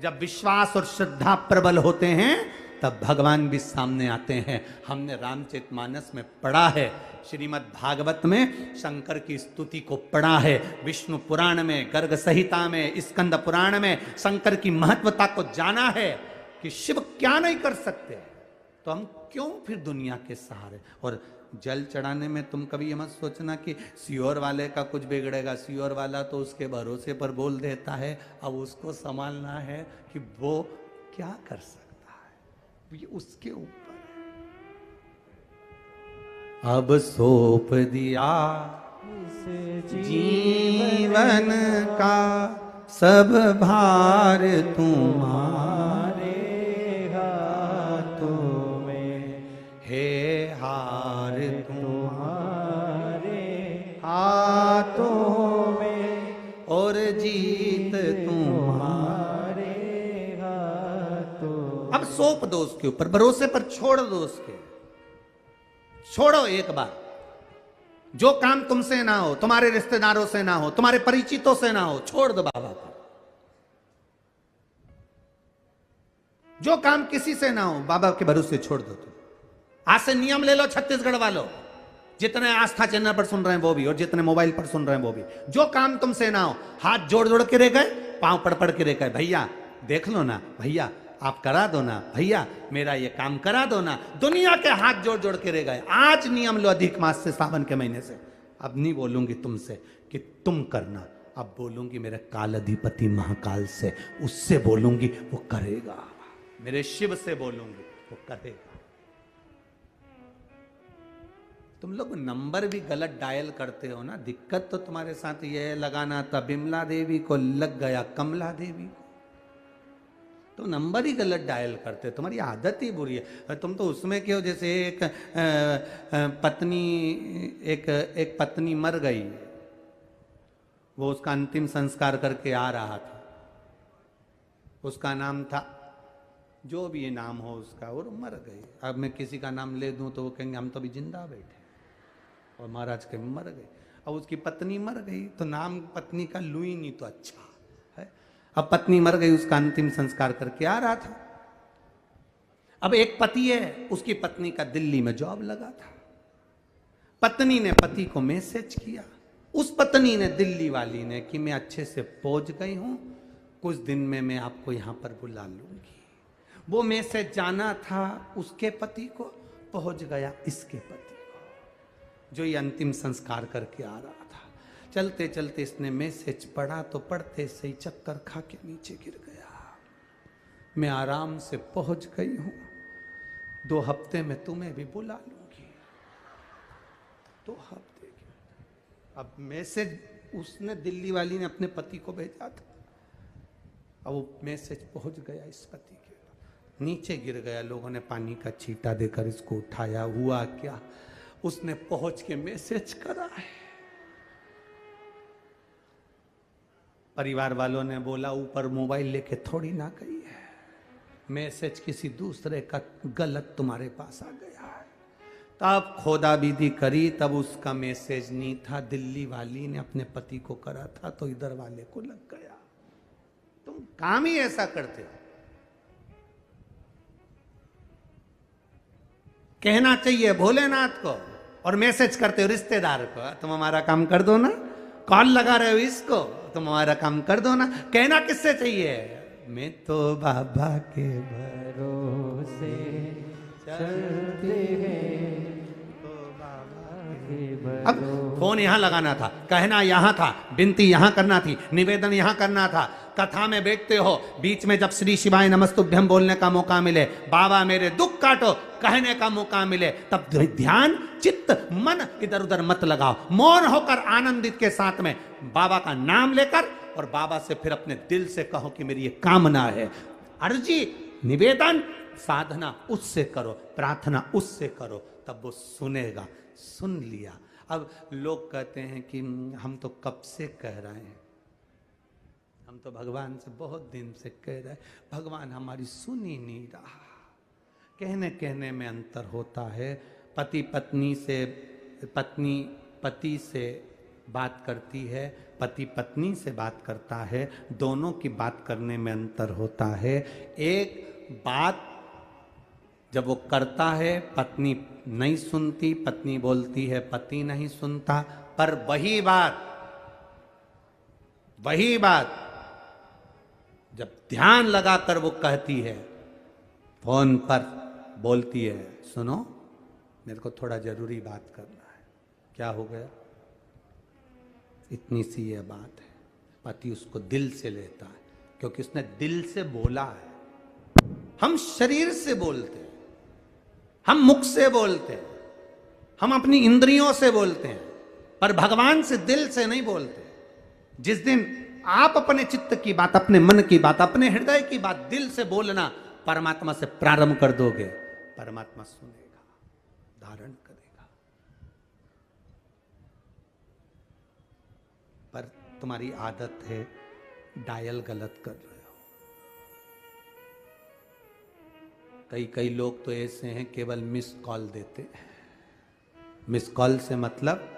जब विश्वास और श्रद्धा प्रबल होते हैं तब भगवान भी सामने आते हैं। हमने रामचरितमानस में पढ़ा है, श्रीमद् भागवत में शंकर की स्तुति को पढ़ा है, विष्णु पुराण में, गर्ग संहिता में, स्कंद पुराण में शंकर की महत्वता को जाना है कि शिव क्या नहीं कर सकते, तो हम क्यों फिर दुनिया के सहारे। और जल चढ़ाने में तुम कभी ये मत सोचना कि सियोर वाले का कुछ बिगड़ेगा, सियोर वाला तो उसके भरोसे पर बोल देता है, अब उसको संभालना है कि वो क्या कर सकता है, ये उसके ऊपर। अब सौंप दिया जीवन का सब भार तुम्हारे हाथों में, हे हार तुम्हारे हाथों में, और जीत तुम्हारे हाथों। अब सौंप दो उसके ऊपर, भरोसे पर छोड़ दो उसके, छोड़ो एक बार। जो काम तुमसे ना हो, तुम्हारे रिश्तेदारों से ना हो, तुम्हारे परिचितों से ना हो, छोड़ दो बाबा को। जो काम किसी से ना हो, बाबा के भरोसे छोड़ दो। तुम आज से नियम ले लो छत्तीसगढ़ वालों, जितने आस्था चैनल पर सुन रहे हैं वो भी, और जितने मोबाइल पर सुन रहे हैं वो भी, जो काम तुमसे ना हो, हाथ जोड़ जोड़ के रह गए, पांव पड़ पड़ के रह गए, भैया देख लो ना, भैया आप करा दो ना, भैया मेरा ये काम करा दो ना, दुनिया के हाथ जोड़ जोड़ के रह गए। आज नियम लो अधिक मास से, सावन के महीने से। अब नहीं बोलूंगी तुमसे कि तुम करना, अब बोलूंगी मेरे काल अधिपति महाकाल से, उससे बोलूंगी वो करेगा, मेरे शिव से बोलूंगी वो करेगा। तुम लोग नंबर भी गलत डायल करते हो ना, दिक्कत तो तुम्हारे साथ ये लगाना था बिमला देवी को लग गया कमला देवी को। तो नंबर ही गलत डायल करते, तुम्हारी आदत ही बुरी है। तुम तो उसमें क्यों, जैसे एक पत्नी मर गई, वो उसका अंतिम संस्कार करके आ रहा था, उसका नाम था, जो भी ये नाम हो उसका, और मर गई। अब मैं किसी का नाम ले दूं तो वो कहेंगे हम तो अभी जिंदा बैठे, और महाराज के मर गए। अब उसकी पत्नी मर गई तो नाम पत्नी का लू ही नहीं तो अच्छा है। अब पत्नी मर गई, उसका अंतिम संस्कार करके आ रहा था। अब एक पति है, उसकी पत्नी का दिल्ली में जॉब लगा था। पत्नी ने पति को मैसेज किया, उस पत्नी ने, दिल्ली वाली ने, कि मैं अच्छे से पहुंच गई हूं, कुछ दिन में मैं आपको यहां पर बुला लूंगी। वो मैसेज जाना था उसके पति को, पहुंच गया इसके पति को, जो ये अंतिम संस्कार करके आ रहा था। चलते चलते इसने मैसेज पढ़ा तो पढ़ते से ही चक्कर खा के नीचे गिर गया। मैं आराम से पहुंच गई हूं, 2 हफ्ते में तुम्हें भी बुला लूंगी। 2 हफ्ते की। अब मैसेज उसने, दिल्ली वाली ने अपने पति को भेजा था। अब वो मैसेज पहुंच गया इस पति के, नीचे गिर गया। लोगों ने पानी का छींटा देकर इसको उठाया। हुआ क्या, उसने पहुंच के मैसेज करा है। परिवार वालों ने बोला ऊपर मोबाइल लेके थोड़ी ना गई है, मैसेज किसी दूसरे का गलत तुम्हारे पास आ गया है। तब खोदा विधि करी, तब उसका मैसेज नहीं था, दिल्ली वाली ने अपने पति को करा था, तो इधर वाले को लग गया। तुम काम ही ऐसा करते हो। कहना चाहिए भोलेनाथ को और मैसेज करते हो रिश्तेदार को, तुम हमारा काम कर दो ना। कॉल लगा रहे हो इसको, तुम हमारा काम कर दो ना। कहना किससे चाहिए, मैं तो बाबा के भरोसे चलते हैं, तो बाबा के भरोसे। अब फोन यहां लगाना था, कहना यहां था, विनती यहां करना थी, निवेदन यहां करना था। कथा में बैठते हो, बीच में जब श्री शिवाय नमस्तुभ्यम बोलने का मौका मिले, बाबा मेरे दुख काटो कहने का मौका मिले, तब ध्यान, चित्त, मन इधर उधर मत लगाओ। मौन होकर आनंदित के साथ में बाबा का नाम लेकर, और बाबा से फिर अपने दिल से कहो कि मेरी ये कामना है। अर्जी, निवेदन, साधना उससे करो, प्रार्थना उससे करो, तब वो सुनेगा। सुन लिया। अब लोग कहते हैं कि हम तो कब से कह रहे हैं, हम तो भगवान से बहुत दिन से कह रहे हैं, भगवान हमारी सुन ही नहीं रहा। कहने कहने में अंतर होता है। पति पत्नी से, पत्नी पति से बात करती है, पति पत्नी से बात करता है, दोनों की बात करने में अंतर होता है। एक बात जब वो करता है पत्नी नहीं सुनती, पत्नी बोलती है पति नहीं सुनता, पर वही बात जब ध्यान लगाकर वो कहती है, फोन पर बोलती है, सुनो मेरे को थोड़ा जरूरी बात करना है। क्या हो गया, इतनी सी ये बात है। पति उसको दिल से लेता है, क्योंकि उसने दिल से बोला है। हम शरीर से बोलते हैं, हम मुख से बोलते हैं, हम अपनी इंद्रियों से बोलते हैं, पर भगवान से दिल से नहीं बोलते। जिस दिन आप अपने चित्त की बात, अपने मन की बात, अपने हृदय की बात दिल से बोलना परमात्मा से प्रारंभ कर दोगे, परमात्मा सुनेगा, धारण करेगा। पर तुम्हारी आदत है डायल गलत कर रहे हो। कई लोग तो ऐसे हैं केवल मिस कॉल देते हैं। मिस कॉल से मतलब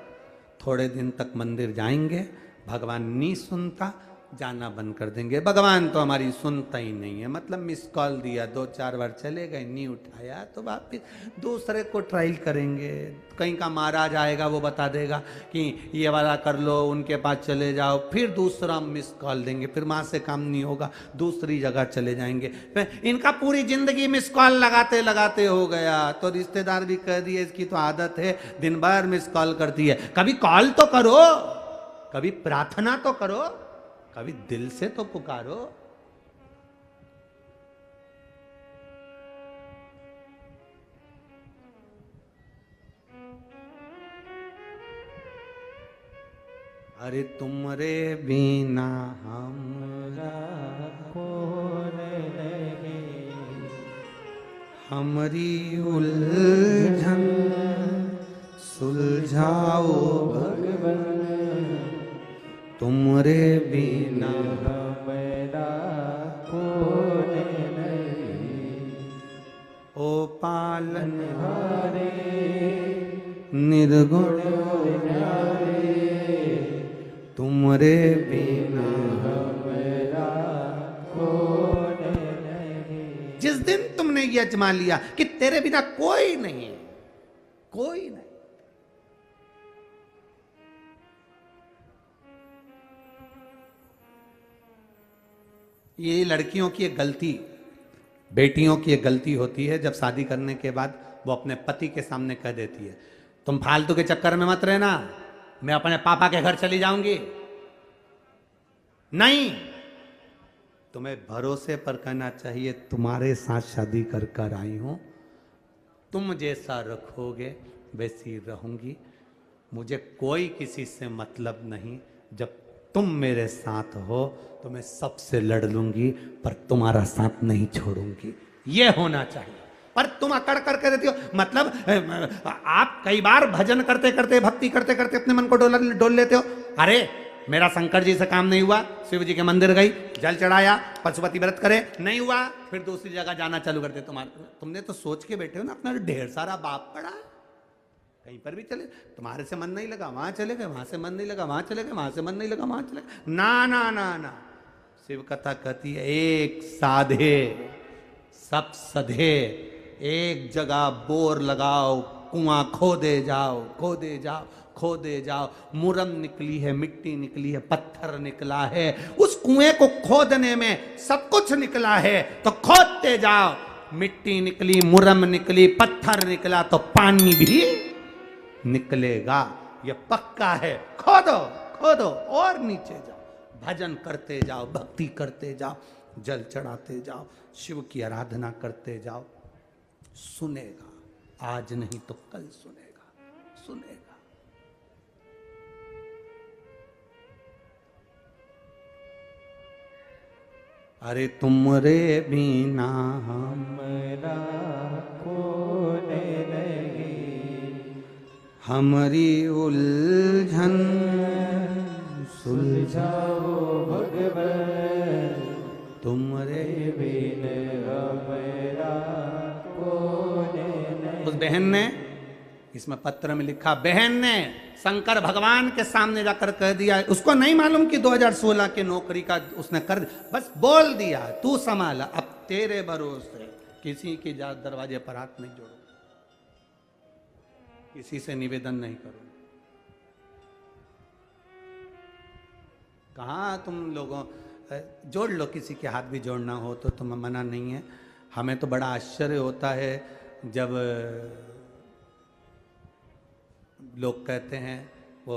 थोड़े दिन तक मंदिर जाएंगे, भगवान नहीं सुनता, जाना बंद कर देंगे। भगवान तो हमारी सुनता ही नहीं है, मतलब मिस कॉल दिया, 2-4 बार चले गए, नहीं उठाया, तो वापिस दूसरे को ट्रायल करेंगे। कहीं का महाराज आएगा, वो बता देगा कि ये वाला कर लो, उनके पास चले जाओ, फिर दूसरा मिस कॉल देंगे, फिर वहाँ से काम नहीं होगा, दूसरी जगह चले जाएंगे। फिर इनका पूरी जिंदगी मिस कॉल लगाते लगाते हो गया। तो रिश्तेदार भी कह दिए इसकी तो आदत है, दिन भर मिस कॉल करती है। कभी कॉल तो करो, कभी प्रार्थना तो करो, कभी दिल से तो पुकारो। अरे तुमरे बिना हमरा कौन है हमारी उलझन सुलझाओ भगवन, तुमरे बिना हमारा कोने नहीं। ओ पालन हारे निर्गुण न्यारे, तुमरे बिना हमारा कोने नहीं। जिस दिन तुमने ये अजमा लिया कि तेरे बिना कोई नहीं है, कोई नहीं, ये लड़कियों की एक गलती, बेटियों की एक गलती होती है जब शादी करने के बाद वो अपने पति के सामने कह देती है तुम फालतू के चक्कर में मत रहना, मैं अपने पापा के घर चली जाऊंगी। नहीं, तुम्हें भरोसे पर कहना चाहिए तुम्हारे साथ शादी कर कर आई हूं, तुम जैसा रखोगे वैसी रहूंगी, मुझे कोई किसी से मतलब नहीं, जब तुम मेरे साथ हो तो मैं सबसे लड़ लूंगी पर तुम्हारा साथ नहीं छोड़ूंगी। ये होना चाहिए। पर तुम अकड़ करके देती हो, मतलब आप कई बार भजन करते करते भक्ति करते करते अपने मन को डोल लेते हो। अरे मेरा शंकर जी से काम नहीं हुआ, शिव जी के मंदिर गई, जल चढ़ाया, पशुपति व्रत करे, नहीं हुआ, फिर दूसरी जगह जाना चालू कर दे। तुमने तो सोच के बैठे हो ना, अपना ढेर सारा बाप पड़ा, कहीं पर भी चले, तुम्हारे से मन नहीं लगा वहां चले गए, वहां से मन नहीं लगा वहां चले गए, वहां से मन नहीं लगा वहां चले गए। ना ना ना ना, शिव कथा कहती है एक साधे सब सधे, एक जगह बोर लगाओ, कुआं खोदे जाओ, खोदे जाओ, खोदे जाओ, मुरम निकली है, मिट्टी निकली है, पत्थर निकला है, उस कुएं को खोदने में सब कुछ निकला है तो खोदते जाओ, मिट्टी निकली, मुरम निकली, पत्थर निकला तो पानी भी निकलेगा, ये पक्का है। खोदो खोदो और नीचे जाओ, भजन करते जाओ, भक्ति करते जाओ, जल चढ़ाते जाओ, शिव की आराधना करते जाओ, सुनेगा, आज नहीं तो कल सुनेगा, सुनेगा। अरे तुमरे बिना हमारा कोने नहीं, हमारी उलझन सुलझाओ भगवन, तुमरे बिन हमारा कोने नहीं। उस बहन ने, इसमें पत्र में लिखा, बहन ने शंकर भगवान के सामने जाकर कह दिया, उसको नहीं मालूम कि 2016 के नौकरी का उसने कर, बस बोल दिया तू संभाला, अब तेरे भरोसे किसी के दरवाजे पर हाथ नहीं जोड़ो, किसी से निवेदन नहीं करो। कहाँ तुम लोगों, जोड़ लो, किसी के हाथ भी जोड़ना हो तो तुम्हें मना नहीं है। हमें तो बड़ा आश्चर्य होता है जब लोग कहते हैं, वो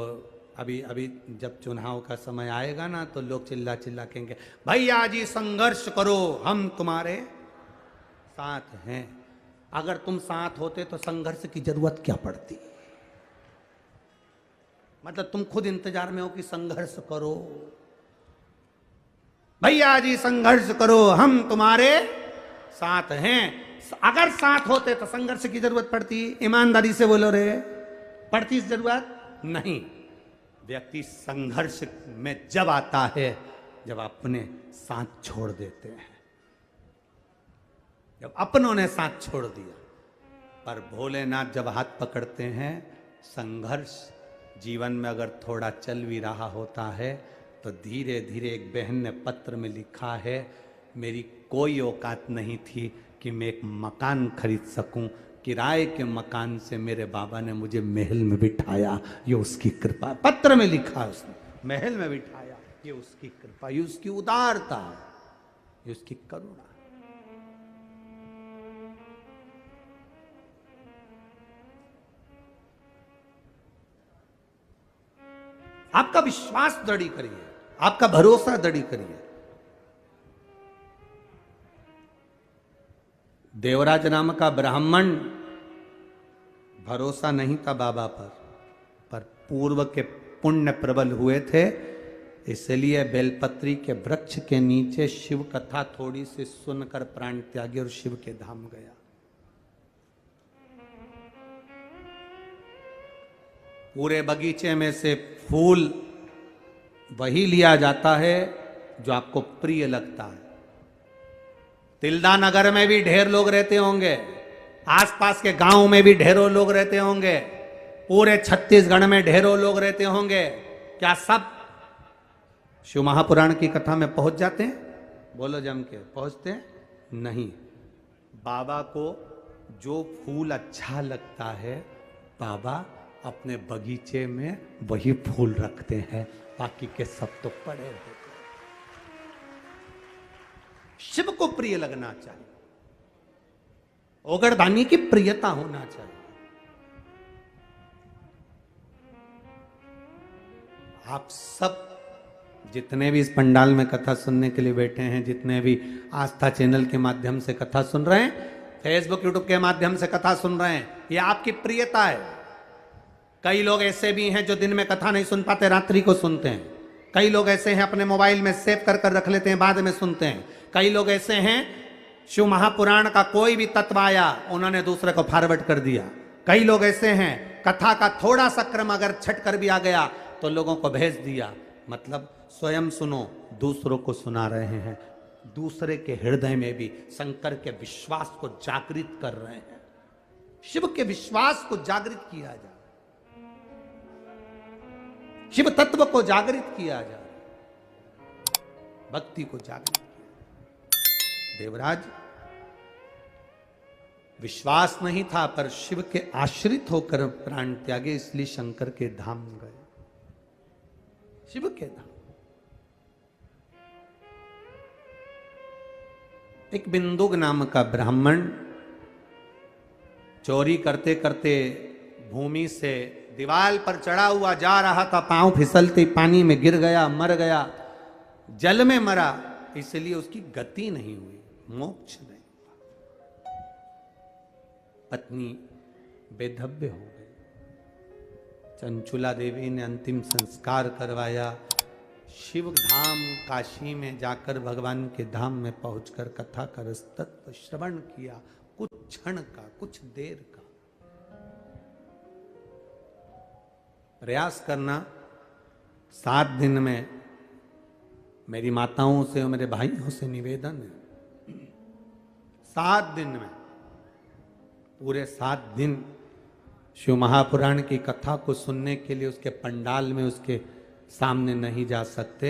अभी अभी जब चुनाव का समय आएगा ना तो लोग चिल्ला चिल्ला कहेंगे भैया जी संघर्ष करो, हम तुम्हारे साथ हैं। अगर तुम साथ होते तो संघर्ष की जरूरत क्या पड़ती? मतलब तुम खुद इंतजार में हो कि संघर्ष करो, भैया जी संघर्ष करो, हम तुम्हारे साथ हैं। अगर साथ होते तो संघर्ष की जरूरत पड़ती? ईमानदारी से बोलो रे, पड़ती इस जरूरत? नहीं। व्यक्ति संघर्ष में जब आता है जब अपने साथ छोड़ देते हैं, जब अपनों ने साथ छोड़ दिया। पर भोलेनाथ जब हाथ पकड़ते हैं, संघर्ष जीवन में अगर थोड़ा चल भी रहा होता है तो धीरे धीरे, एक बहन ने पत्र में लिखा है, मेरी कोई औकात नहीं थी कि मैं एक मकान खरीद सकूं, किराए के मकान से मेरे बाबा ने मुझे महल में बिठाया, ये उसकी कृपा। पत्र में लिखा है उसने, महल में बिठाया, ये उसकी कृपा, ये उसकी उदारता, ये उसकी करुणा। आपका विश्वास दृढ़ी करिए, आपका भरोसा दृढ़ी करिए। देवराज नाम का ब्राह्मण, भरोसा नहीं था बाबा पर पूर्व के पुण्य प्रबल हुए थे, इसलिए बेलपत्री के वृक्ष के नीचे शिव कथा थोड़ी सी सुनकर प्राण त्यागी और शिव के धाम गया। पूरे बगीचे में से फूल वही लिया जाता है जो आपको प्रिय लगता है। तिल्दा नगर में भी ढेर लोग रहते होंगे, आसपास के गांव में भी ढेरों लोग रहते होंगे, पूरे छत्तीसगढ़ में ढेरों लोग रहते होंगे। क्या सब शिव महापुराण की कथा में पहुंच जाते हैं? बोलो जम के, पहुंचते हैं? नहीं। बाबा को जो फूल अच्छा लगता है, बाबा अपने बगीचे में वही फूल रखते हैं, बाकी के सब तो पड़े रहते हैं। शिव को प्रिय लगना चाहिए, ओगरदानी की प्रियता होना चाहिए। आप सब जितने भी इस पंडाल में कथा सुनने के लिए बैठे हैं, जितने भी आस्था चैनल के माध्यम से कथा सुन रहे हैं, फेसबुक यूट्यूब के माध्यम से कथा सुन रहे हैं, ये आपकी प्रियता है। कई लोग ऐसे भी हैं जो दिन में कथा नहीं सुन पाते, रात्रि को सुनते हैं। कई लोग ऐसे हैं अपने मोबाइल में सेव कर कर रख लेते हैं, बाद में सुनते हैं। कई लोग ऐसे हैं शिव महापुराण का कोई भी तत्व आया उन्होंने दूसरे को फॉरवर्ड कर दिया। कई लोग ऐसे हैं कथा का थोड़ा सा क्रम अगर छट कर भी आ गया तो लोगों को भेज दिया। मतलब स्वयं सुनो, दूसरों को सुना रहे हैं, दूसरे के हृदय में भी शंकर के विश्वास को जागृत कर रहे हैं। शिव के विश्वास को जागृत किया जाए, शिव तत्व को जागृत किया जाए, भक्ति को जागृत किया। देवराज विश्वास नहीं था पर शिव के आश्रित होकर प्राण त्यागे, इसलिए शंकर के धाम गए, शिव के धाम। एक बिंदुक नाम का ब्राह्मण चोरी करते करते भूमि से दीवार पर चढ़ा हुआ जा रहा था, पांव फिसलते पानी में गिर गया, मर गया, जल में मरा, इसलिए उसकी गति नहीं हुई, मोक्ष नहीं हुआ। पत्नी बेधव्य हो गई। चंचुला देवी ने अंतिम संस्कार करवाया। शिव धाम काशी में जाकर भगवान के धाम में पहुंचकर कथा का तत्व श्रवण किया, कुछ क्षण का, कुछ देर का। प्रयास करना 7 दिन में, मेरी माताओं से और मेरे भाइयों से निवेदन है, 7 दिन में, पूरे 7 दिन शिव महापुराण की कथा को सुनने के लिए उसके पंडाल में उसके सामने नहीं जा सकते।